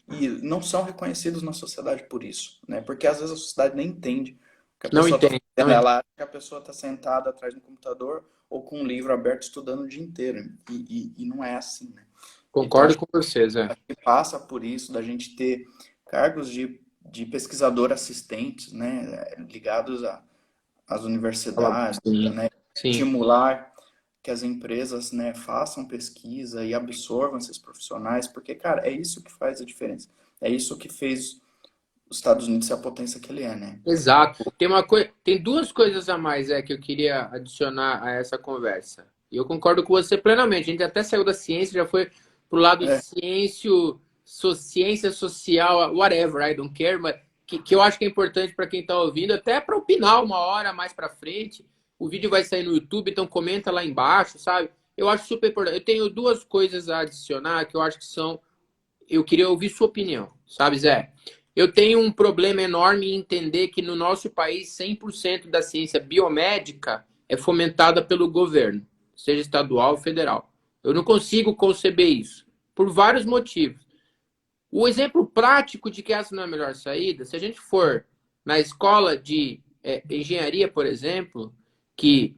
E não são reconhecidos na sociedade por isso, né? Porque às vezes a sociedade nem entende o que a não pessoa está entendo, não fazendo. entendo. Ela acha que a pessoa está sentada atrás do computador ou com um livro aberto estudando o dia inteiro. E não é assim, né? Então, Concordo com vocês, é. acho que passa por isso, da gente ter cargos de pesquisador assistentes, né? Ligados às universidades, Sim, né? sim. Estimular que as empresas, né, façam pesquisa e absorvam esses profissionais, porque, cara, é isso que faz a diferença. É isso que fez os Estados Unidos ser a potência que ele é, né? Exato. Tem duas coisas a mais que eu queria adicionar a essa conversa. E eu concordo com você plenamente. A gente até saiu da ciência, já foi pro lado É, ciência social, whatever, I don't care, mas que eu acho que é importante para quem está ouvindo, até para opinar uma hora mais para frente. O vídeo vai sair no YouTube, então comenta lá embaixo, sabe? Eu acho super importante. Eu tenho duas coisas a adicionar que eu acho que são. Eu queria ouvir sua opinião, sabe, Zé? Eu tenho um problema enorme em entender que no nosso país 100% da ciência biomédica é fomentada pelo governo, seja estadual ou federal. Eu não consigo conceber isso, por vários motivos. O exemplo prático de que essa não é a melhor saída, se a gente for na escola de engenharia, por exemplo, que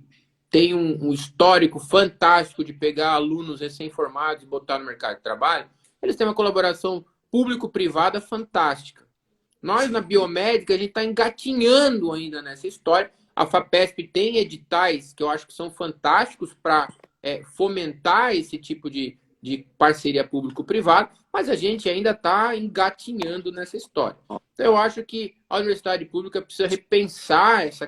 tem um histórico fantástico de pegar alunos recém-formados e botar no mercado de trabalho, eles têm uma colaboração público-privada fantástica. Nós, na sim, biomédica, a gente está engatinhando ainda nessa história. A FAPESP tem editais que eu acho que são fantásticos para fomentar esse tipo de parceria público-privada, mas a gente ainda está engatinhando nessa história. Então, eu acho que a universidade pública precisa repensar esse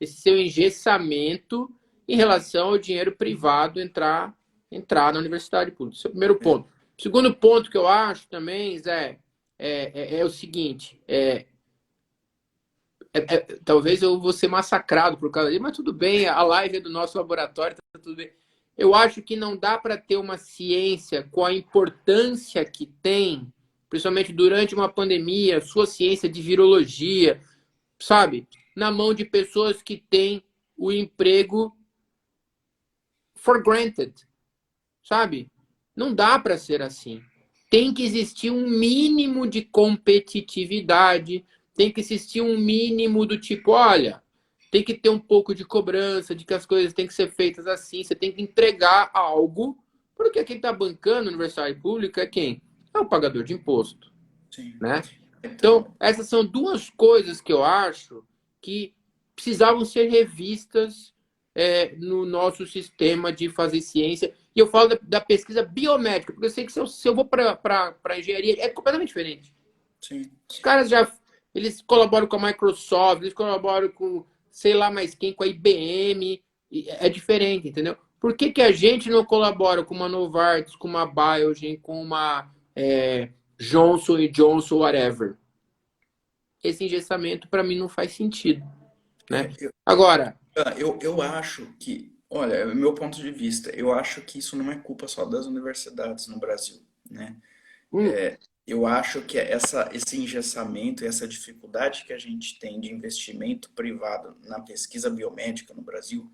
seu engessamento em relação ao dinheiro privado entrar na universidade pública. Esse é o primeiro ponto. O segundo ponto que eu acho também, Zé, o seguinte: talvez eu vou ser massacrado por causa disso, mas tudo bem, a live é do nosso laboratório, tá tudo bem. Eu acho que não dá para ter uma ciência com a importância que tem, principalmente durante uma pandemia, sua ciência de virologia, sabe, na mão de pessoas que têm o emprego for granted, sabe? Não dá para ser assim. Tem que existir um mínimo de competitividade, tem que existir um mínimo do tipo, olha, tem que ter um pouco de cobrança, de que as coisas têm que ser feitas assim, você tem que entregar algo, porque quem está bancando a universidade pública é quem? É o pagador de imposto, sim. né? Então, Então, essas são duas coisas que eu acho que precisavam ser revistas no nosso sistema de fazer ciência. E eu falo da pesquisa biomédica, porque eu sei que se eu vou para engenharia, é completamente diferente. sim. Os caras eles colaboram com a Microsoft, eles colaboram com sei lá mais quem, com a IBM, é diferente, entendeu? Por que a gente não colabora com uma Novartis, com uma Biogen, com uma Johnson e Johnson, whatever? Esse engessamento para mim não faz sentido, né? É, eu, Agora, eu acho que, olha, é o meu ponto de vista, eu acho que isso não é culpa só das universidades no Brasil, né? hum, Eu acho que esse engessamento e essa dificuldade que a gente tem de investimento privado na pesquisa biomédica no Brasil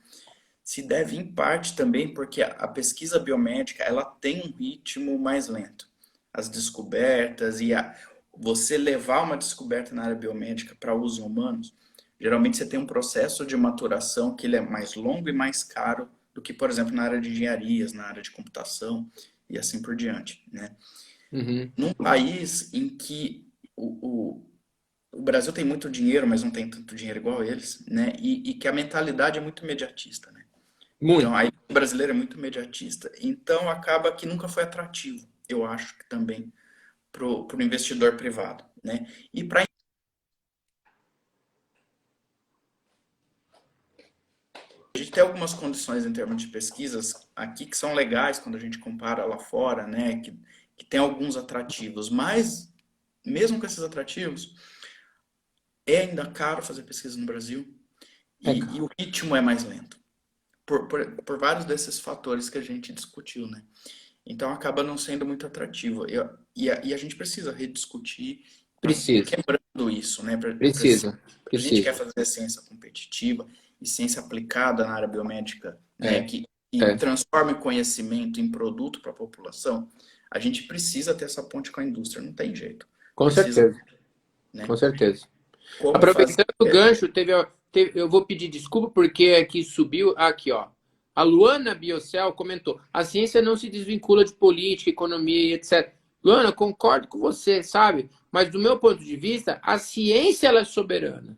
se deve em parte também porque a pesquisa biomédica ela tem um ritmo mais lento. As descobertas você levar uma descoberta na área biomédica para uso em humanos, geralmente você tem um processo de maturação que ele é mais longo e mais caro do que, por exemplo, na área de engenharias, na área de computação e assim por diante, né? uhum, Num país em que o Brasil tem muito dinheiro, mas não tem tanto dinheiro igual eles, né? E que a mentalidade é muito imediatista, né? Então, aí muito. o brasileiro é muito imediatista. Então, acaba que nunca foi atrativo, eu acho que também, para o investidor privado, né? E para a gente tem algumas condições em termos de pesquisas aqui que são legais quando a gente compara lá fora, né? Que tem alguns atrativos, mas mesmo com esses atrativos, é ainda caro fazer pesquisa no Brasil É, e o ritmo é mais lento. Por vários desses fatores que a gente discutiu, né? Então acaba não sendo muito atrativo. E a gente precisa rediscutir, ir precisa, quebrando isso, né? Porque se precisa, a gente quer precisa. fazer ciência competitiva, e ciência aplicada na área biomédica, né, É, que é. transforme conhecimento em produto para a população, a gente precisa ter essa ponte com a indústria, não tem jeito. Com Precisa, certeza, com né? certeza. Como fazer? Aproveitando o gancho, eu vou pedir desculpa porque aqui subiu, aqui ó. A Luana Biocel comentou: a ciência não se desvincula de política, economia e etc. Luana, concordo com você, sabe? Mas do meu ponto de vista, a ciência ela é soberana.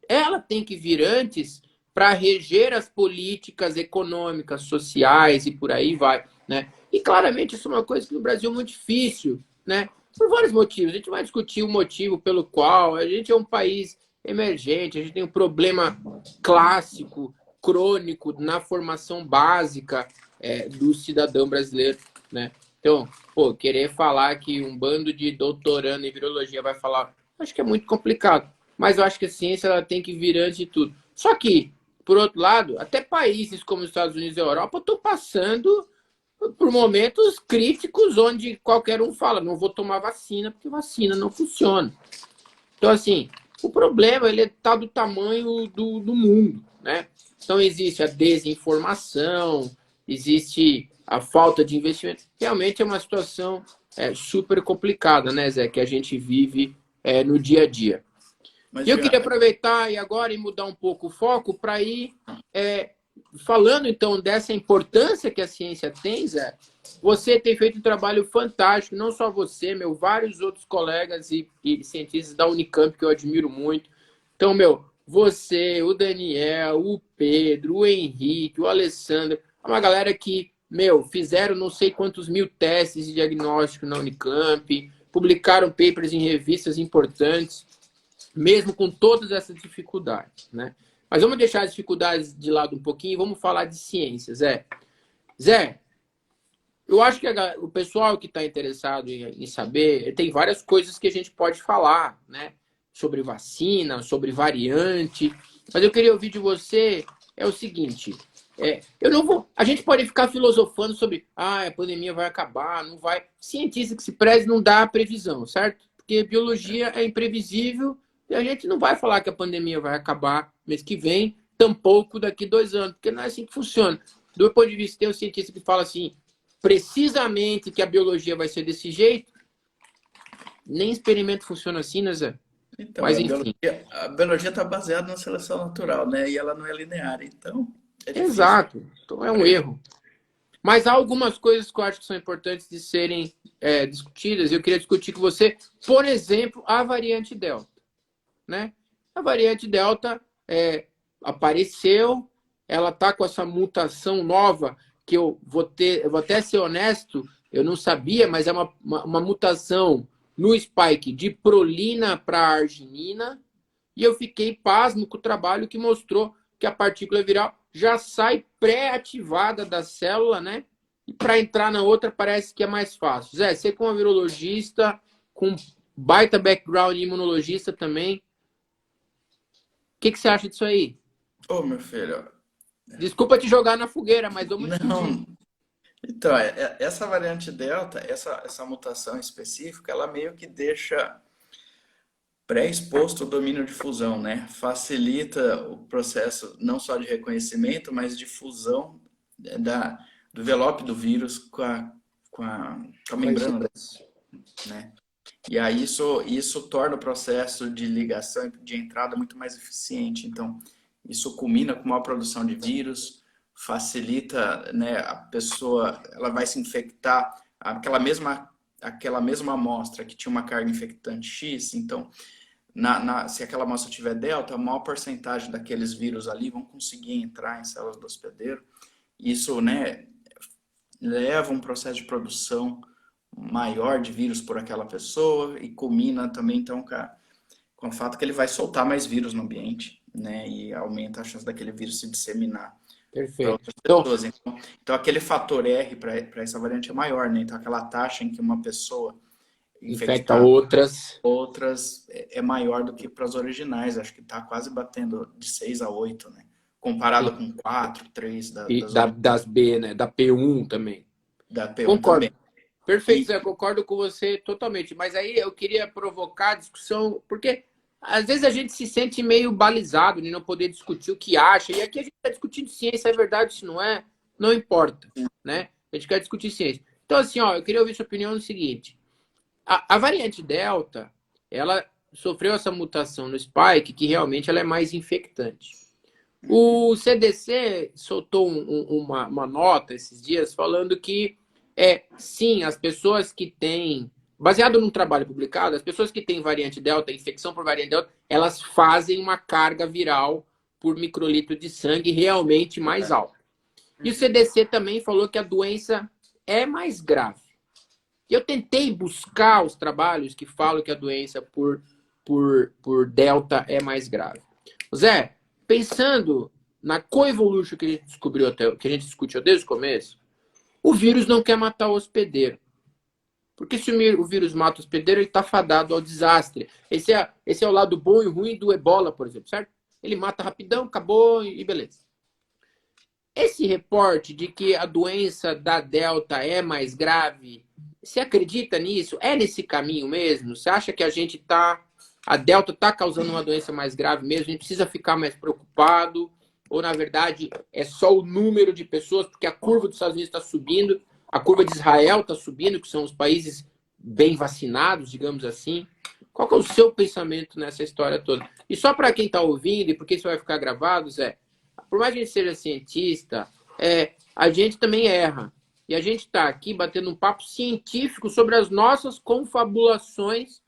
Ela tem que vir antes para reger as políticas econômicas, sociais e por aí vai, né? E claramente isso é uma coisa que no Brasil é muito difícil, né? Por vários motivos. A gente vai discutir o motivo pelo qual a gente é um país emergente, a gente tem um problema clássico, crônico na formação básica do cidadão brasileiro, né? Então, pô, querer falar que um bando de doutorando em virologia vai falar, acho que é muito complicado. Mas eu acho que a ciência ela tem que vir antes de tudo. Só que, por outro lado, até países como os Estados Unidos e a Europa estão passando por momentos críticos onde qualquer um fala, não vou tomar vacina porque vacina não funciona. Então, assim, o problema ele está do tamanho do mundo, né? Então, existe a desinformação, existe a falta de investimento. Realmente é uma situação super complicada, né, Zé, que a gente vive no dia a dia. Mas E eu queria já, aproveitar e agora e mudar um pouco o foco para ir falando então dessa importância que a ciência tem, Zé. Você tem feito um trabalho fantástico, não só você, vários outros colegas e cientistas da Unicamp que eu admiro muito. Então, você, o Daniel, o Pedro, o Henrique, o Alessandro, é uma galera que, fizeram não sei quantos mil testes de diagnóstico na Unicamp, publicaram papers em revistas importantes mesmo com todas essas dificuldades, né? Mas vamos deixar as dificuldades de lado um pouquinho e vamos falar de ciência, Zé. Zé, eu acho que o pessoal que está interessado em saber, tem várias coisas que a gente pode falar, né? Sobre vacina, sobre variante. Mas eu queria ouvir de você o seguinte: eu não vou. A gente pode ficar filosofando sobre a pandemia vai acabar, não vai. Cientista que se preze não dá previsão, certo? Porque biologia é imprevisível e a gente não vai falar que a pandemia vai acabar mês que vem, tampouco daqui 2 anos, porque não é assim que funciona. Do meu ponto de vista, tem um cientista que fala assim, precisamente que a biologia vai ser desse jeito. Nem experimento funciona assim, né, Zé? então, Mas enfim. a biologia está baseada na seleção natural, né? E ela não é linear, então é difícil. Exato. Então é um erro. Mas há algumas coisas que eu acho que são importantes de serem discutidas. Eu queria discutir com você, por exemplo, a variante Delta. Né? A variante Delta apareceu, ela está com essa mutação nova, que eu vou até ser honesto, eu não sabia, mas é uma mutação no spike de prolina para arginina, e eu fiquei pasmo com o trabalho que mostrou que a partícula viral já sai pré-ativada da célula, né? E para entrar na outra parece que é mais fácil. Zé, você como virologista, com baita background imunologista também, o que você acha disso aí? Ô, meu filho, Desculpa te jogar na fogueira, mas vamos discutir. não. Então, essa variante Delta, essa mutação específica, ela meio que deixa pré-exposto o domínio de fusão, né? Facilita o processo não só de reconhecimento, mas de fusão do envelope do vírus com a membrana, né? E aí isso torna o processo de ligação e de entrada muito mais eficiente. Então, isso culmina com maior produção de vírus, facilita, né, a pessoa, ela vai se infectar aquela mesma amostra que tinha uma carga infectante X, então se aquela amostra tiver delta, a maior porcentagem daqueles vírus ali vão conseguir entrar em células do hospedeiro. Isso, né, leva um processo de produção maior de vírus por aquela pessoa e culmina também então com o fato que ele vai soltar mais vírus no ambiente, né, e aumenta a chance daquele vírus se disseminar para Perfeito. outras pessoas. Então aquele fator R para essa variante é maior, né? Então aquela taxa em que uma pessoa Infecta infectar outras. é maior do que para as originais. Acho que está quase batendo de 6 a 8, né? Comparado com 4, 3 E das originais. das B, né? Da P1 também. Da P1 Concordo. também. Perfeito, Zé, concordo com você totalmente. Mas aí eu queria provocar a discussão, porque às vezes a gente se sente meio balizado de não poder discutir o que acha. E aqui a gente está discutindo ciência, é verdade, se não é, não importa, né? A gente quer discutir ciência. Então, assim, ó, eu queria ouvir sua opinião no seguinte. A variante Delta, ela sofreu essa mutação no spike, que realmente ela é mais infectante. O CDC soltou uma nota esses dias falando que, sim, as pessoas que têm, baseado num trabalho publicado, as pessoas que têm variante Delta, infecção por variante Delta, elas fazem uma carga viral por microlitro de sangue realmente mais alta. E o CDC também falou que a doença é mais grave. Eu tentei buscar os trabalhos que falam que a doença por Delta é mais grave. Zé, pensando na coevolution que a gente descobriu até, que a gente discutiu desde o começo, o vírus não quer matar o hospedeiro. Porque se o vírus mata o hospedeiro, ele está fadado ao desastre. Esse é o lado bom e ruim do Ebola, por exemplo, certo? Ele mata rapidão, acabou e beleza. Esse reporte de que a doença da Delta é mais grave, você acredita nisso? É nesse caminho mesmo? Você acha que a Delta está causando uma doença mais grave mesmo? A gente precisa ficar mais preocupado? Ou, na verdade, é só o número de pessoas? Porque a curva dos Estados Unidos está subindo, a curva de Israel está subindo, que são os países bem vacinados, digamos assim. Qual que é o seu pensamento nessa história toda? E só para quem está ouvindo, e porque isso vai ficar gravado, Zé, por mais que a gente seja cientista, a gente também erra. E a gente está aqui batendo um papo científico sobre as nossas confabulações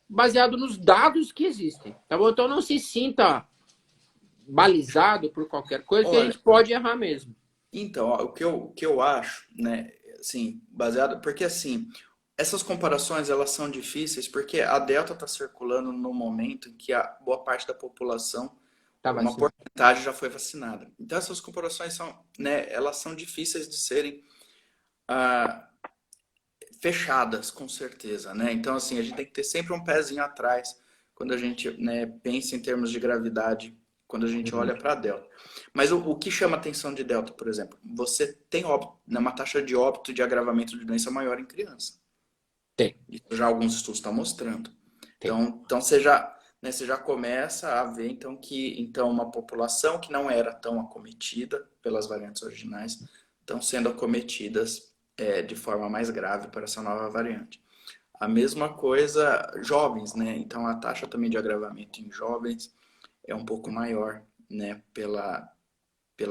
baseado nos dados que existem. Tá bom? Então não se sinta balizado por qualquer coisa, que a Olha, gente pode errar mesmo. então, ó, o que eu acho, né, assim, baseado, porque assim, essas comparações elas são difíceis porque a Delta está circulando no momento em que a boa parte da população, Tá uma vacinado. porcentagem já foi vacinada. Então essas comparações são, né, elas são difíceis de serem ah, fechadas, com certeza, né? Então assim, a gente tem que ter sempre um pezinho atrás quando a gente, né, pensa em termos de gravidade, quando a gente Uhum. olha para a Delta. Mas o que chama a atenção de Delta, por exemplo, você tem óbito, né, uma taxa de óbito e de agravamento de doença maior em criança. Tem, Isso já alguns estudos estão mostrando. tem. Então você já começa a ver então que então uma população que não era tão acometida pelas variantes originais estão sendo acometidas de forma mais grave por essa nova variante. A mesma coisa jovens, né? Então a taxa também de agravamento em jovens é um pouco maior, né? Pela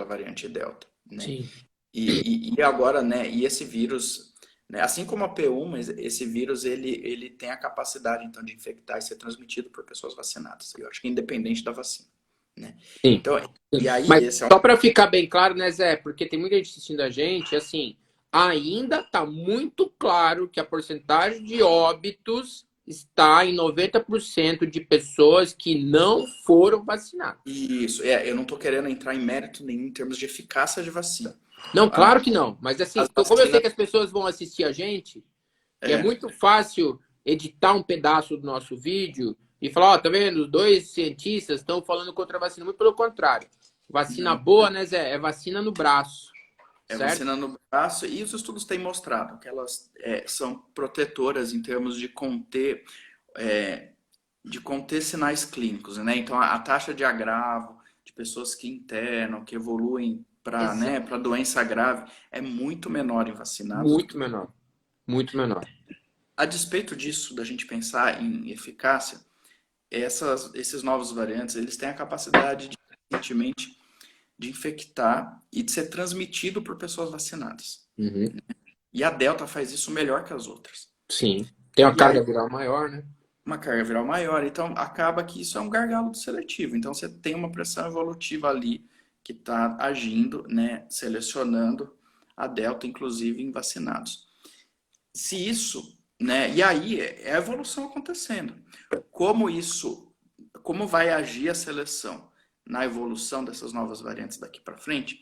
variante Delta, né? Sim. E agora, né? E esse vírus, né, assim como a P1, mas esse vírus ele tem a capacidade então de infectar e ser transmitido por pessoas vacinadas. Eu acho que independente da vacina, né? Sim. Então, e aí Mas esse é um só para ficar bem claro, né, Zé? Porque tem muita gente assistindo a gente, assim, ainda está muito claro que a porcentagem de óbitos está em 90% de pessoas que não foram vacinadas. isso. Eu não estou querendo entrar em mérito nenhum em termos de eficácia de vacina. Não, A- claro que não. Mas assim, As como eu sei vacinas, que as pessoas vão assistir a gente, e é é, muito fácil editar um pedaço do nosso vídeo e falar, ó, tá vendo? Os dois cientistas estão falando contra a vacina. Muito pelo contrário. Vacina boa, né, Zé? É vacina no braço, certo? vacina no braço, e os estudos têm mostrado que elas são protetoras em termos é, de conter sinais clínicos, né? Então, a taxa de agravo de pessoas que internam, que evoluem para, Exato. né, para doença grave é muito menor em vacinados do que Muito menor. Muito menor. a despeito disso, da gente pensar em eficácia, esses novos variantes, eles têm a capacidade de, recentemente, de infectar e de ser transmitido por pessoas vacinadas. Uhum. E a Delta faz isso melhor que as outras. Sim. Tem uma E aí, carga viral maior, né? uma carga viral maior. Então, acaba que isso é um gargalo seletivo. Então, você tem uma pressão evolutiva ali que está agindo, né, selecionando a delta, inclusive em vacinados. Se isso, né, e aí é a evolução acontecendo. Como vai agir a seleção na evolução dessas novas variantes daqui para frente?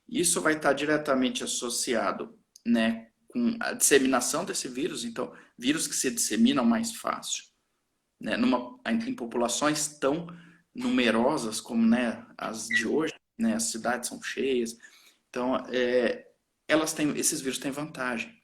Isso vai estar diretamente associado, né, com a disseminação desse vírus. Então, vírus que se disseminam mais fácil, né, em populações tão numerosas como, né, as de hoje, né, as cidades são cheias, então esses vírus têm vantagem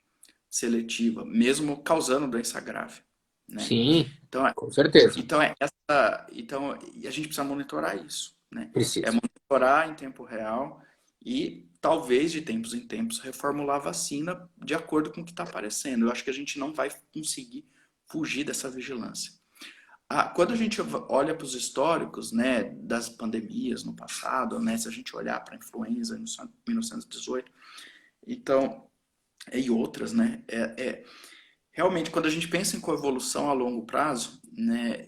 seletiva, mesmo causando doença grave. né? Sim, Então, com certeza. então a gente precisa monitorar isso, né? É Precisa. monitorar em tempo real e talvez de tempos em tempos reformular a vacina de acordo com o que está aparecendo. Eu acho que a gente não vai conseguir fugir dessa vigilância. Quando a gente olha para os históricos, né, das pandemias no passado, né, se a gente olhar para a influenza em 1918, então, e outras, né, realmente quando a gente pensa em coevolução a longo prazo, né,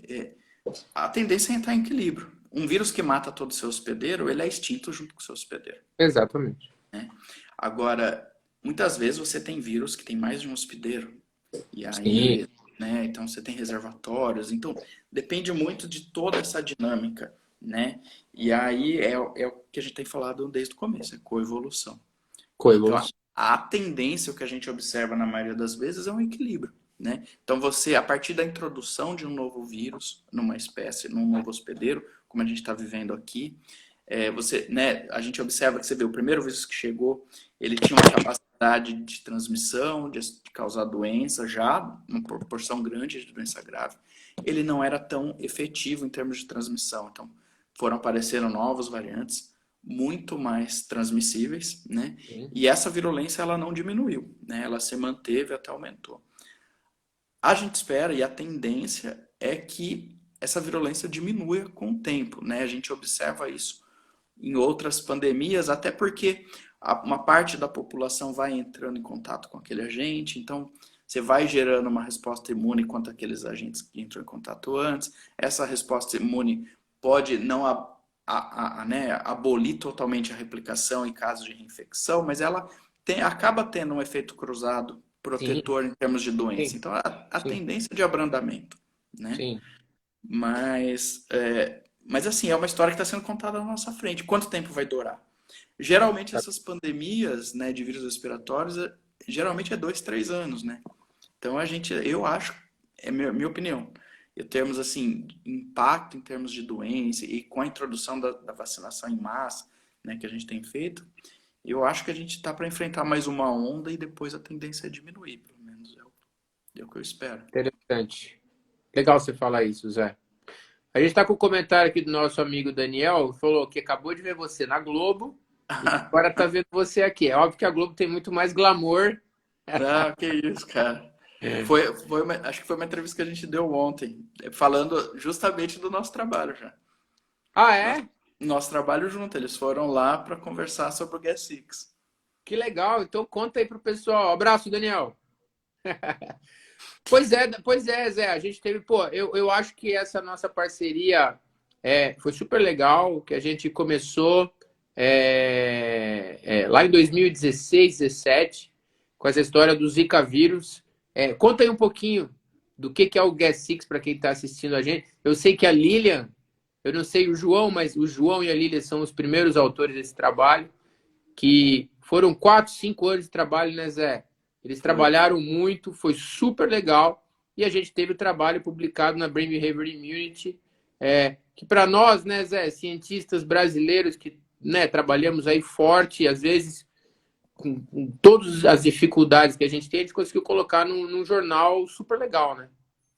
a tendência é entrar em equilíbrio. Um vírus que mata todo o seu hospedeiro, ele é extinto junto com o seu hospedeiro. Exatamente. Agora, muitas vezes você tem vírus que tem mais de um hospedeiro. E Sim, aí, né, então você tem reservatórios. Então, depende muito de toda essa dinâmica, né? E aí é o que a gente tem falado desde o começo, é coevolução. Então, coevolução. a tendência, o que a gente observa na maioria das vezes, é um equilíbrio, né? Então, você, a partir da introdução de um novo vírus numa espécie, num novo hospedeiro, como a gente está vivendo aqui, você, né, a gente observa que você vê o primeiro vírus que chegou, ele tinha uma capacidade de transmissão, de causar doença, já uma proporção grande de doença grave. Ele não era tão efetivo em termos de transmissão. Então, foram aparecendo novas variantes muito mais transmissíveis, né? Sim. E essa virulência ela não diminuiu, né? Ela se manteve até aumentou. A gente espera e a tendência é que essa virulência diminua com o tempo, né? A gente observa isso em outras pandemias, até porque uma parte da população vai entrando em contato com aquele agente, então você vai gerando uma resposta imune contra aqueles agentes que entram em contato antes. Essa resposta imune pode não né, abolir totalmente a replicação em caso de reinfecção, mas ela acaba tendo um efeito cruzado Sim, protetor em termos de doença. sim, Então, a sim, tendência de abrandamento, né? sim. Mas assim, é uma história que está sendo contada na nossa frente. Quanto tempo vai durar? Geralmente essas pandemias, né, de vírus respiratórios, geralmente é 2, 3 anos, né? Então eu acho, é minha opinião, em termos assim, impacto em termos de doença e com a introdução da vacinação em massa, né, que a gente tem feito, eu acho que a gente está para enfrentar mais uma onda e depois a tendência é diminuir, pelo menos é o que eu espero. Interessante. Legal você falar isso, Zé. A gente está com o comentário aqui do nosso amigo Daniel, que falou que acabou de ver você na Globo e que agora está vendo você aqui. É óbvio que a Globo tem muito mais glamour. Ah, que isso, cara. Acho que foi uma entrevista que a gente deu ontem, falando justamente do nosso trabalho já. Ah, Nosso, é? nosso trabalho junto, eles foram lá para conversar sobre o Guest Six. Que legal. Então conta aí pro pessoal. Abraço, Daniel. Pois é, Zé. A gente teve, pô, eu acho que essa nossa parceria foi super legal, que a gente começou lá em 2016, 17, com essa história do Zika vírus. Conta aí um pouquinho do que é o Guest Six para quem está assistindo a gente. Eu sei que a Lilian, eu não sei o João, mas o João e a Lilian são os primeiros autores desse trabalho, que foram 4, 5 anos de trabalho, né, Zé? Eles Foi. trabalharam muito, foi super legal. E a gente teve o trabalho publicado na Brain Behavior Immunity, que para nós, né, Zé, cientistas brasileiros que, né, trabalhamos aí forte, às vezes com todas as dificuldades que a gente conseguiu colocar num jornal super legal, né?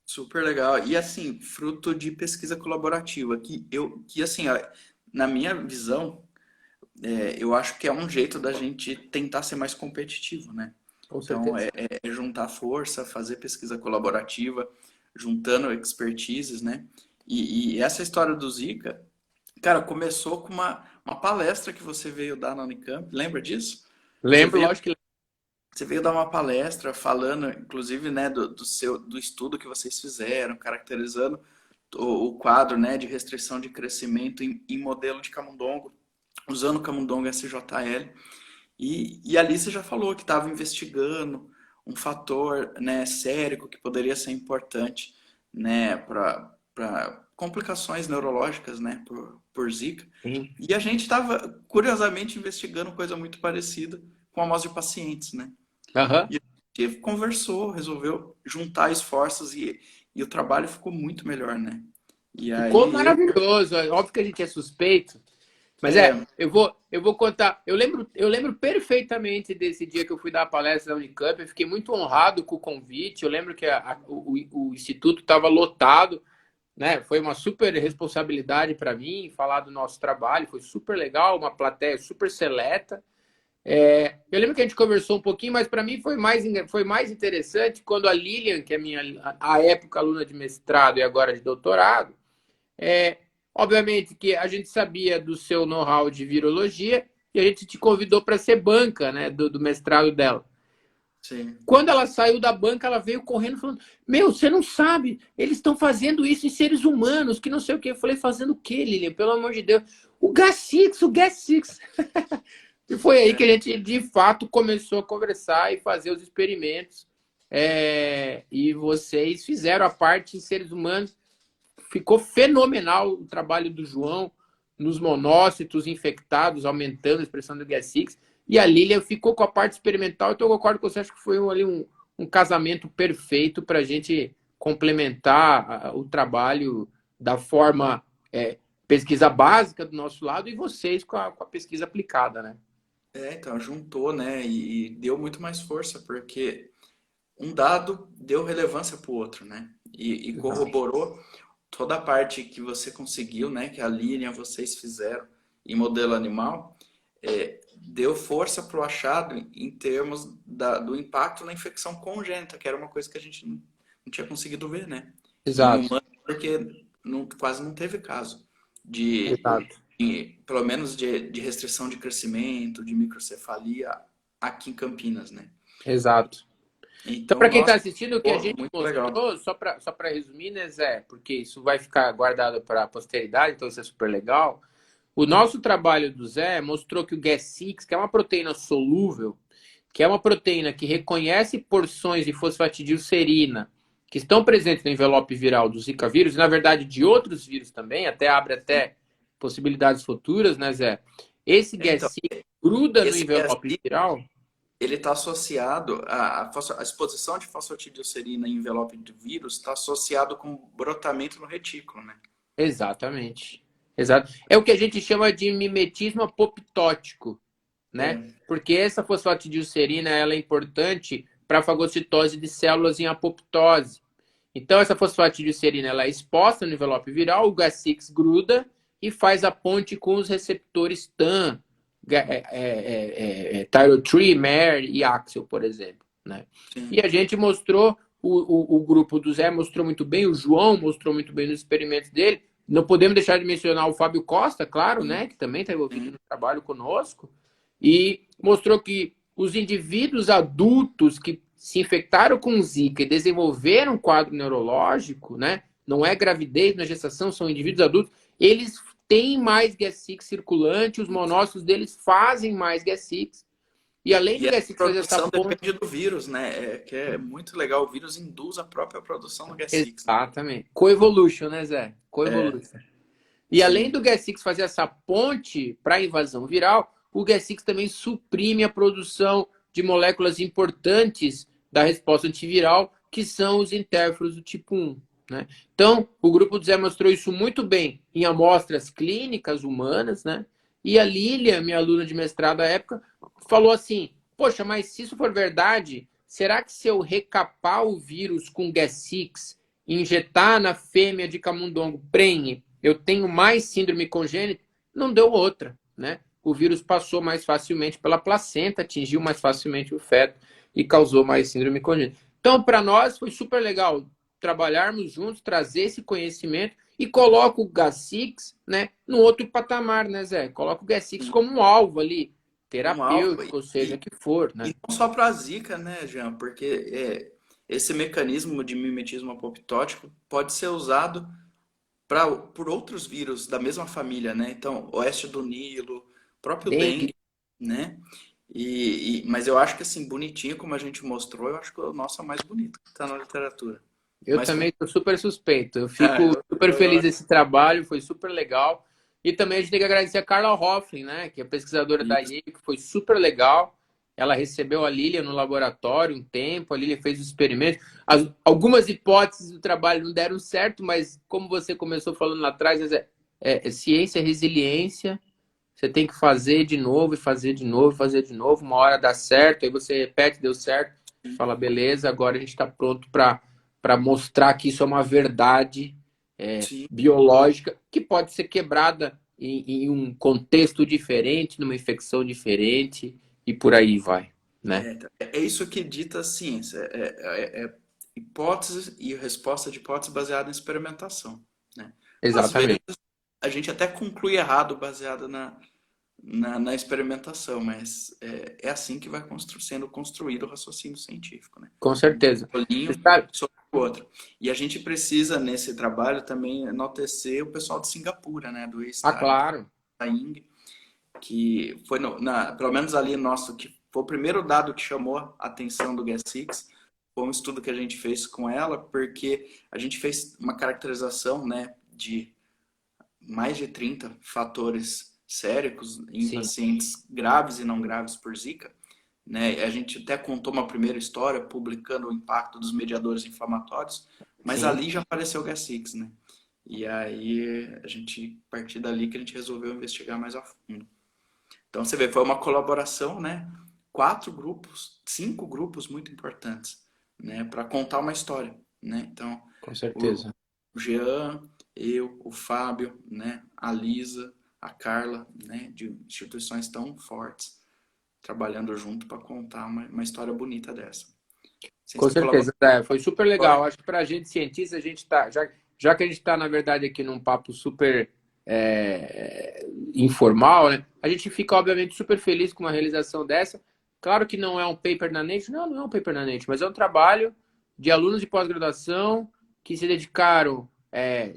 Super legal. E assim, fruto de pesquisa colaborativa, que assim, ó, na minha visão, eu acho que é um jeito da gente tentar ser mais competitivo, né? Com Então, certeza. é juntar força, fazer pesquisa colaborativa, juntando expertises, né? E essa história do Zika, cara, começou com uma palestra que você veio dar na Unicamp, lembra disso? Você Lembro, veio, lógico que você veio dar uma palestra falando, inclusive, né, do estudo que vocês fizeram, caracterizando o quadro, né, de restrição de crescimento em modelo de camundongo, usando o camundongo SJL. E ali você já falou que estava investigando um fator, né, sérico que poderia ser importante, né, para complicações neurológicas, né, por Zika. sim. E a gente estava, curiosamente, investigando coisa muito parecida com a amostra de pacientes, né? Aham. E a gente conversou, resolveu juntar esforços e o trabalho ficou muito melhor, né? E Ficou aí eu... maravilhoso. Óbvio que a gente é suspeito, Mas eu vou contar. Eu lembro perfeitamente desse dia que eu fui dar a palestra na Unicamp. Eu fiquei muito honrado com o convite. Eu lembro que o instituto estava lotado, né? Foi uma super responsabilidade para mim falar do nosso trabalho. Foi super legal, uma plateia super seleta. Eu lembro que a gente conversou um pouquinho, mas para mim foi mais interessante quando a Lilian, que é minha, à época, aluna de mestrado e agora de doutorado, obviamente que a gente sabia do seu know-how de virologia e a gente te convidou para ser banca, né, do mestrado dela. Sim. Quando ela saiu da banca, ela veio correndo falando: Meu, você não sabe, eles estão fazendo isso em seres humanos, que não sei o quê. Eu falei: Fazendo o quê, Lilian? Pelo amor de Deus. O Gas6, o Gas6. E foi aí que a gente, de fato, começou a conversar e fazer os experimentos. E vocês fizeram a parte em seres humanos. Ficou fenomenal o trabalho do João nos monócitos infectados, aumentando a expressão do Gas6. E a Lilian ficou com a parte experimental. Então, eu concordo com você. Acho que foi ali um casamento perfeito para a gente complementar o trabalho da forma pesquisa básica do nosso lado e vocês com a pesquisa aplicada, né? Então, juntou, né? E deu muito mais força, porque um dado deu relevância para o outro, né? E corroborou toda a parte que você conseguiu, né? Que a Lilian, vocês fizeram em modelo animal, deu força para o achado em termos do impacto na infecção congênita, que era uma coisa que a gente não tinha conseguido ver, né? Em Exato, humano, porque quase não teve caso de, exato. pelo menos de restrição de crescimento, de microcefalia aqui em Campinas, né? Exato. Então, Então, para quem está nossa, assistindo, o que a pô, gente muito legal. mostrou, só para resumir, né, Zé? Porque isso vai ficar guardado para a posteridade, então isso é super legal. O nosso trabalho do Zé mostrou que o Gas6, que é uma proteína solúvel, que é uma proteína que reconhece porções de fosfatidilcerina que estão presentes no envelope viral do Zika vírus, e na verdade de outros vírus também, abre possibilidades futuras, né, Zé? Esse Então, Gas6 gruda no esse envelope GSI, viral. ele está associado a exposição de fosfatidilcerina em envelope de vírus está associado com brotamento no retículo, né? Exatamente. Exato. É o que a gente chama de mimetismo apoptótico, né? É, Porque essa fosfatidilcerina ela é importante para a fagocitose de células em apoptose. Então, essa fosfatidilcerina ela é exposta no envelope viral, o Gas6 gruda e faz a ponte com os receptores TAM, Thyro3, MER e AXL, por exemplo. Né? E sim. a gente mostrou, o grupo do Zé mostrou muito bem, o João mostrou muito bem nos experimentos dele. Não podemos deixar de mencionar o Fábio Costa, claro, Sim, né, que também está envolvido sim. no trabalho conosco, e mostrou que os indivíduos adultos que se infectaram com Zika e desenvolveram um quadro neurológico, né? Não é gravidez, não é gestação, são indivíduos adultos, eles têm mais Gas6 circulante, os monócitos deles fazem mais Gas6. E além do E a Gas6 fazer essa produção ponte. depende do vírus, né? Que é muito legal. O vírus induz a própria produção do Gas6, né? Exatamente. Coevolution, né, Zé? É, Coevolution. E além do sim. Gas6 fazer essa ponte para a invasão viral, o Gas6 também suprime a produção de moléculas importantes da resposta antiviral, que são os interferons do tipo 1. Né? Então, o grupo do Zé mostrou isso muito bem em amostras clínicas humanas, né? E a Lília, minha aluna de mestrado à época, falou assim: Poxa, mas se isso for verdade, será que se eu recapar o vírus com Gas6 e injetar na fêmea de camundongo prenhe, eu tenho mais síndrome congênita? Não deu outra, né? O vírus passou mais facilmente pela placenta, atingiu mais facilmente o feto e causou mais síndrome congênita. Então, para nós foi super legal trabalharmos juntos, trazer esse conhecimento e coloca o Gas6, né, no outro patamar, né, Zé? Coloca o Gas6 como um alvo ali, Um alvo. terapêutico, ou seja, que for, né? E não só para a Zika, né, Jean? Porque esse mecanismo de mimetismo apoptótico pode ser usado por outros vírus da mesma família, né? Então, oeste do Nilo, próprio Dengue. dengue, né? Mas eu acho que assim, bonitinho como a gente mostrou, eu acho que o nosso é o mais bonito que está na literatura. Eu Mas também estou super suspeito. Eu ah, fico super feliz desse trabalho, foi super legal. E também a gente tem que agradecer a Carla Hoffling, né, que é pesquisadora da isso. Yale, que foi super legal. Ela recebeu a Lilian no laboratório um tempo, a Lilian fez os experimentos. Algumas hipóteses do trabalho não deram certo, mas como você começou falando lá atrás, ciência é resiliência, você tem que fazer de novo, e fazer de novo, fazer de novo. Uma hora dá certo, aí você repete, deu certo. Fala, beleza, agora a gente está pronto para mostrar que isso é uma verdade Sim. biológica que pode ser quebrada em um contexto diferente, numa infecção diferente e por aí vai, né? É isso que dita a ciência. É hipótese e resposta de hipótese baseada em experimentação, né? Às vezes Exatamente. a gente até conclui errado baseado na experimentação, mas é assim que vai sendo construído o raciocínio científico, né? Com Um certeza. Você tijolinho sabe? sobre o outro. E a gente precisa, nesse trabalho, também enaltecer o pessoal de Singapura, né? Do Ah, Estado claro. da Ing, que foi, pelo menos ali nosso, que foi o primeiro dado que chamou a atenção do Gas6. Foi um estudo que a gente fez com ela, porque a gente fez uma caracterização, né, de mais de 30 fatores séricos em Sim, pacientes graves e não graves por Zika. Né? A gente até contou uma primeira história publicando o impacto dos mediadores inflamatórios, mas sim. ali já apareceu o Gas6, né? E aí a gente, a partir dali que a gente resolveu investigar mais a fundo. Então você vê, foi uma colaboração, né? 4 grupos, 5 grupos muito importantes, né? Para contar uma história, né? Então, Com o certeza. Jean, eu, o Fábio, né? A Lisa, a Carla, né? De instituições tão fortes, trabalhando junto para contar uma história bonita dessa. Com Ciência certeza. Foi super legal. colaboratória, Acho que para a gente cientista, a gente tá, já que a gente está, na verdade, aqui num papo super informal, né? A gente fica, obviamente, super feliz com uma realização dessa. Claro que não é um paper na Nature, não é um paper na Nature, mas é um trabalho de alunos de pós-graduação que se dedicaram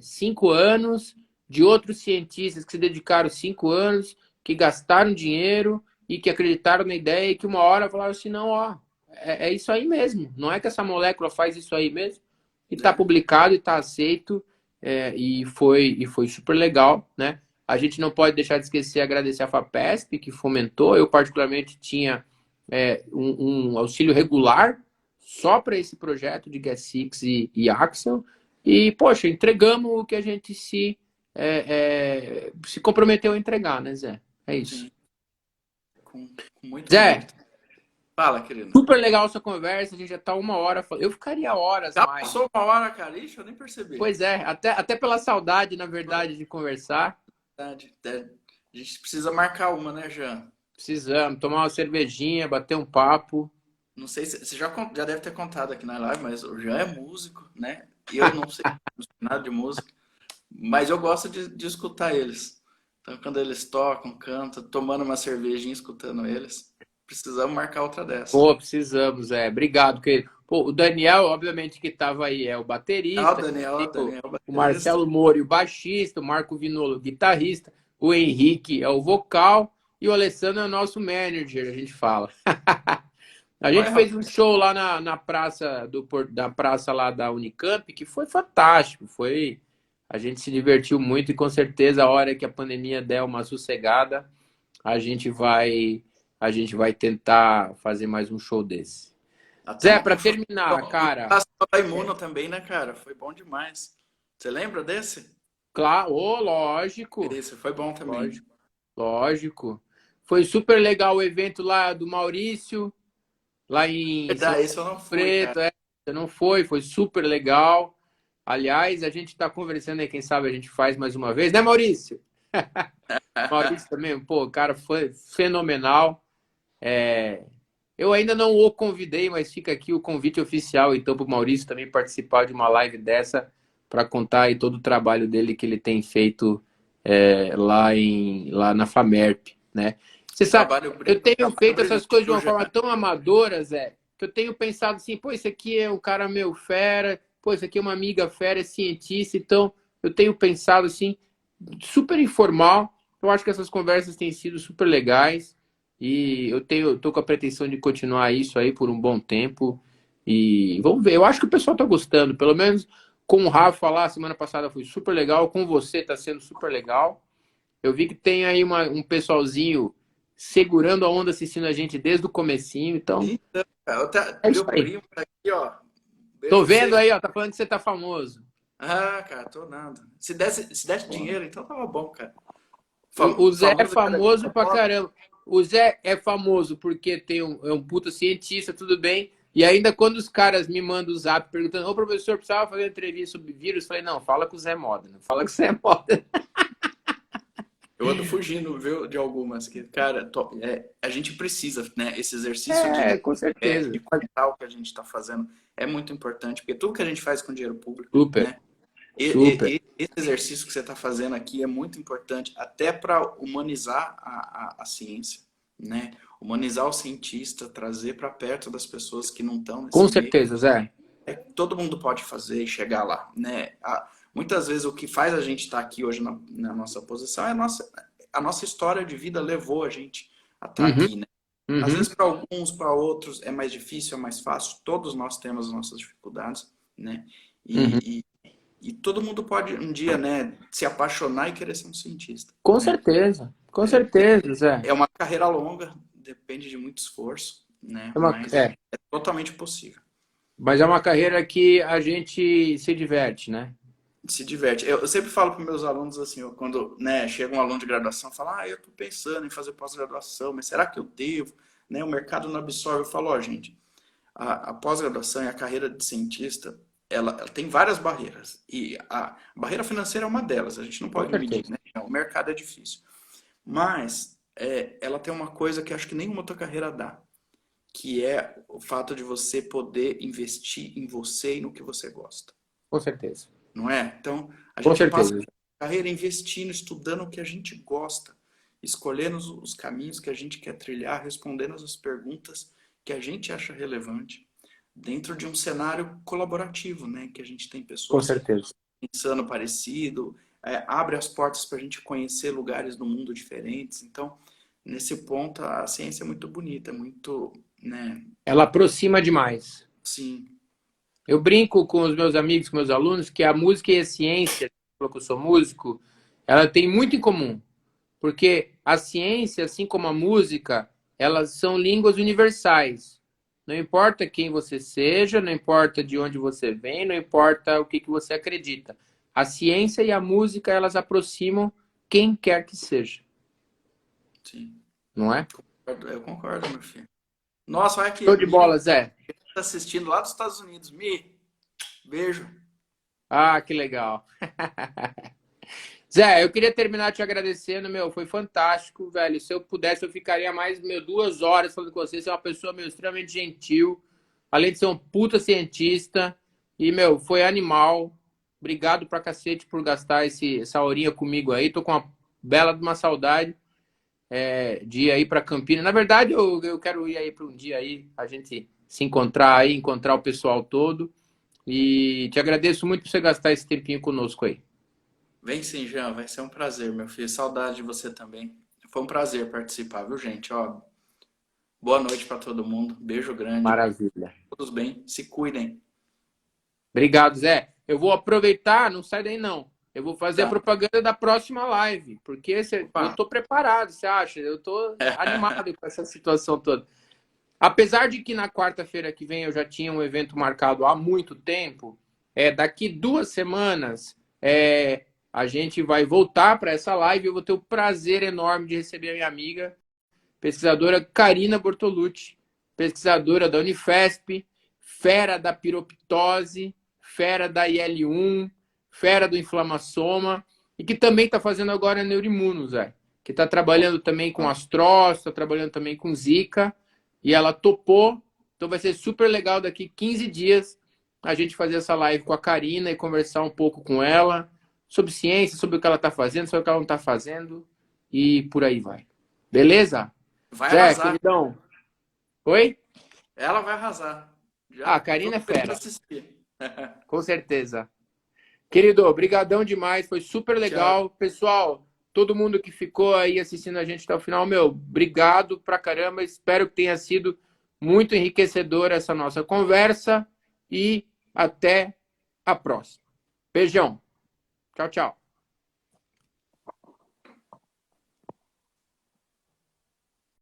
5 anos, de outros cientistas que se dedicaram 5 anos, que gastaram dinheiro e que acreditaram na ideia e que uma hora falaram assim, não, ó, é isso aí mesmo. Não é que essa molécula faz isso aí mesmo. E está né? publicado e está aceito. E foi super legal, né? A gente não pode deixar de esquecer agradecer a FAPESP, que fomentou. Eu, particularmente, tinha um auxílio regular só para esse projeto de Gas6 e Axel. E, poxa, entregamos o que a gente se comprometeu a entregar, né, Zé? É isso. Sim, com muito Zé, mérito. Fala, querido. super legal essa conversa, a gente já tá 1 hora falando. Eu ficaria horas Já mais. passou 1 hora, cara. Ixi, eu nem percebi. Pois é, até pela saudade, na verdade, de conversar. Verdade. A gente precisa marcar uma, né, Jean? Precisamos tomar uma cervejinha, bater um papo. Não sei se você já deve ter contado aqui na live, mas o Jean é músico, né? Eu não sei nada de música, mas eu gosto de escutar eles. Então, quando eles tocam, cantam, tomando uma cervejinha, escutando eles, precisamos marcar outra dessa. Pô, precisamos, Obrigado, querido. Pô, o Daniel, obviamente, que estava aí, é o Ah, o baterista. Daniel, Tem Daniel, o baterista. Marcelo Mori, o baixista. O Marco Vinolo, o guitarrista. O Henrique é o vocal. E o Alessandro é o nosso manager, a gente fala. A Olha, gente fez rapaz, um show lá na praça da praça lá da Unicamp, que foi fantástico. A gente se divertiu muito e com certeza a hora que a pandemia der uma sossegada, a gente vai a gente vai tentar fazer mais um show desse. até Zé, um para show terminar, cara, da Imuno também, né, cara? Foi bom demais. Você lembra desse? claro, lógico, Esse foi bom também. lógico, lógico. Foi super legal o evento lá do Maurício, lá em São Verdade, esse eu não fui, cara. Preto, você não foi super legal. Aliás, a gente está conversando aí, quem sabe a gente faz mais uma vez, né, Maurício? Maurício também, pô, cara, foi fenomenal. Eu ainda não o convidei, mas fica aqui o convite oficial, então, para o Maurício também participar de uma live dessa, para contar aí todo o trabalho dele que ele tem feito lá na Famerp, né? Você sabe, eu tenho Trabalho feito brilhante essas coisas de do uma Jean. forma tão amadora, Zé, que eu tenho pensado assim, pô, esse aqui é um cara meu fera, pô, esse aqui é uma amiga fera, é cientista, então eu tenho pensado assim, super informal. Eu acho que essas conversas têm sido super legais e tô com a pretensão de continuar isso aí por um bom tempo. E vamos ver. Eu acho que o pessoal tá gostando. Pelo menos com o Rafa lá, semana passada foi super legal. Com você tá sendo super legal. Eu vi que tem aí um pessoalzinho segurando a onda assistindo a gente desde o comecinho. Então, Então, cara, é isso meu aí. primo tá aqui, ó. Beijo Tô pra você. vendo aí, ó. Tá falando que você tá famoso. Ah, cara, tô nada. Se desse dinheiro, então tava bom, cara. O Zé é Famoso cada vez famoso mais pra pobre. caramba. O Zé é famoso porque é um puta cientista, tudo bem. E ainda quando os caras me mandam o zap perguntando, ô professor, precisava fazer uma entrevista sobre vírus, eu falei, não, fala com o Zé Moda, não fala com o Zé Moda. Eu ando fugindo, viu, de algumas que, cara, a gente precisa, né? Esse exercício É, com de certeza. qualitar o que a gente está fazendo é muito importante, porque tudo que a gente faz com dinheiro público, Super, né? super. Esse exercício que você está fazendo aqui é muito importante, até para humanizar a ciência, né? Humanizar o cientista, trazer para perto das pessoas que não estão Com nesse meio. certeza, Zé. Todo mundo pode fazer e chegar lá, né? Muitas vezes o que faz a gente estar aqui hoje na nossa posição é a nossa história de vida levou a gente a estar Uhum, aqui, né? Às uhum, vezes para alguns, para outros é mais difícil, é mais fácil. Todos nós temos as nossas dificuldades, né? uhum. E todo mundo pode um dia, né, se apaixonar e querer ser um cientista, né? Com certeza, Zé. É uma carreira longa, depende de muito esforço, né? Mas É, é totalmente possível. mas é uma carreira que a gente se diverte, né? Se diverte. Eu sempre falo para meus alunos assim, quando, né, chega um aluno de graduação, fala, eu estou pensando em fazer pós-graduação, mas será que eu devo? Né, o mercado não absorve. Eu falo, gente, a pós-graduação e a carreira de cientista, ela tem várias barreiras. E a barreira financeira é uma delas, a gente não Com pode medir, certeza. né? O mercado é difícil. Mas ela tem uma coisa que acho que nenhuma outra carreira dá, que é o fato de você poder investir em você e no que você gosta. Com certeza. Não é? Então, a Com gente passa certeza. a carreira investindo, estudando o que a gente gosta, escolhendo os caminhos que a gente quer trilhar, respondendo as perguntas que a gente acha relevante, dentro de um cenário colaborativo, né? Que a gente tem Com pessoas certeza. pensando parecido, abre as portas para a gente conhecer lugares do mundo diferentes. Então, nesse ponto, a ciência é muito bonita, muito, né? Ela aproxima demais. Sim, Eu brinco com os meus amigos, com meus alunos, que a música e a ciência, porque eu sou músico, ela tem muito em comum. Porque a ciência, assim como a música, elas são línguas universais. Não importa quem você seja, não importa de onde você vem, não importa o que você acredita. A ciência e a música, elas aproximam quem quer que seja, sim. não é? Eu concordo, meu filho. Nossa, olha aqui, Show de bola, Zé. tá assistindo lá dos Estados Unidos. Beijo. Ah, que legal. Zé, eu queria terminar te agradecendo, meu, foi fantástico, velho. Se eu pudesse, eu ficaria mais, 2 horas falando com você. Você é uma pessoa, extremamente gentil, além de ser um puta cientista. E, foi animal. Obrigado pra cacete por gastar essa horinha comigo aí. Tô com uma bela de uma saudade de ir aí pra Campinas. Na verdade, eu quero ir aí pra um dia aí, a gente se encontrar aí, encontrar o pessoal todo. E te agradeço muito por você gastar esse tempinho conosco aí. Vem sim, Jean, vai ser um prazer, meu filho. Saudade de você também. Foi um prazer participar, viu, gente? Ó, boa noite para todo mundo. Beijo grande. Maravilha. Todos bem. Se cuidem. Obrigado, Zé. Eu vou aproveitar, não sai daí não. Eu vou fazer a Tá. propaganda da próxima live, porque eu Opa. tô preparado, você acha? Eu tô animado com essa situação toda. Apesar de que na quarta-feira que vem eu já tinha um evento marcado há muito tempo, daqui 2 semanas a gente vai voltar para essa live. Eu vou ter o prazer enorme de receber a minha amiga, pesquisadora Karina Bortolucci, pesquisadora da Unifesp, fera da piroptose, fera da IL-1, fera do inflamassoma, e que também está fazendo agora neuroimuno, Zé. Que está trabalhando também com astrós, está trabalhando também com Zika, e ela topou. Então vai ser super legal daqui 15 dias a gente fazer essa live com a Karina e conversar um pouco com ela sobre ciência, sobre o que ela está fazendo, sobre o que ela não está fazendo, e por aí vai. Beleza? Vai Zé, arrasar. queridão. Oi? Ela vai arrasar. Já Ah, a tô Karina é doido para fera. assistir. Com certeza. Querido, brigadão demais. Foi super Tchau. legal. Pessoal, todo mundo que ficou aí assistindo a gente até o final, obrigado pra caramba. Espero que tenha sido muito enriquecedora essa nossa conversa. E até a próxima. Beijão. Tchau, tchau.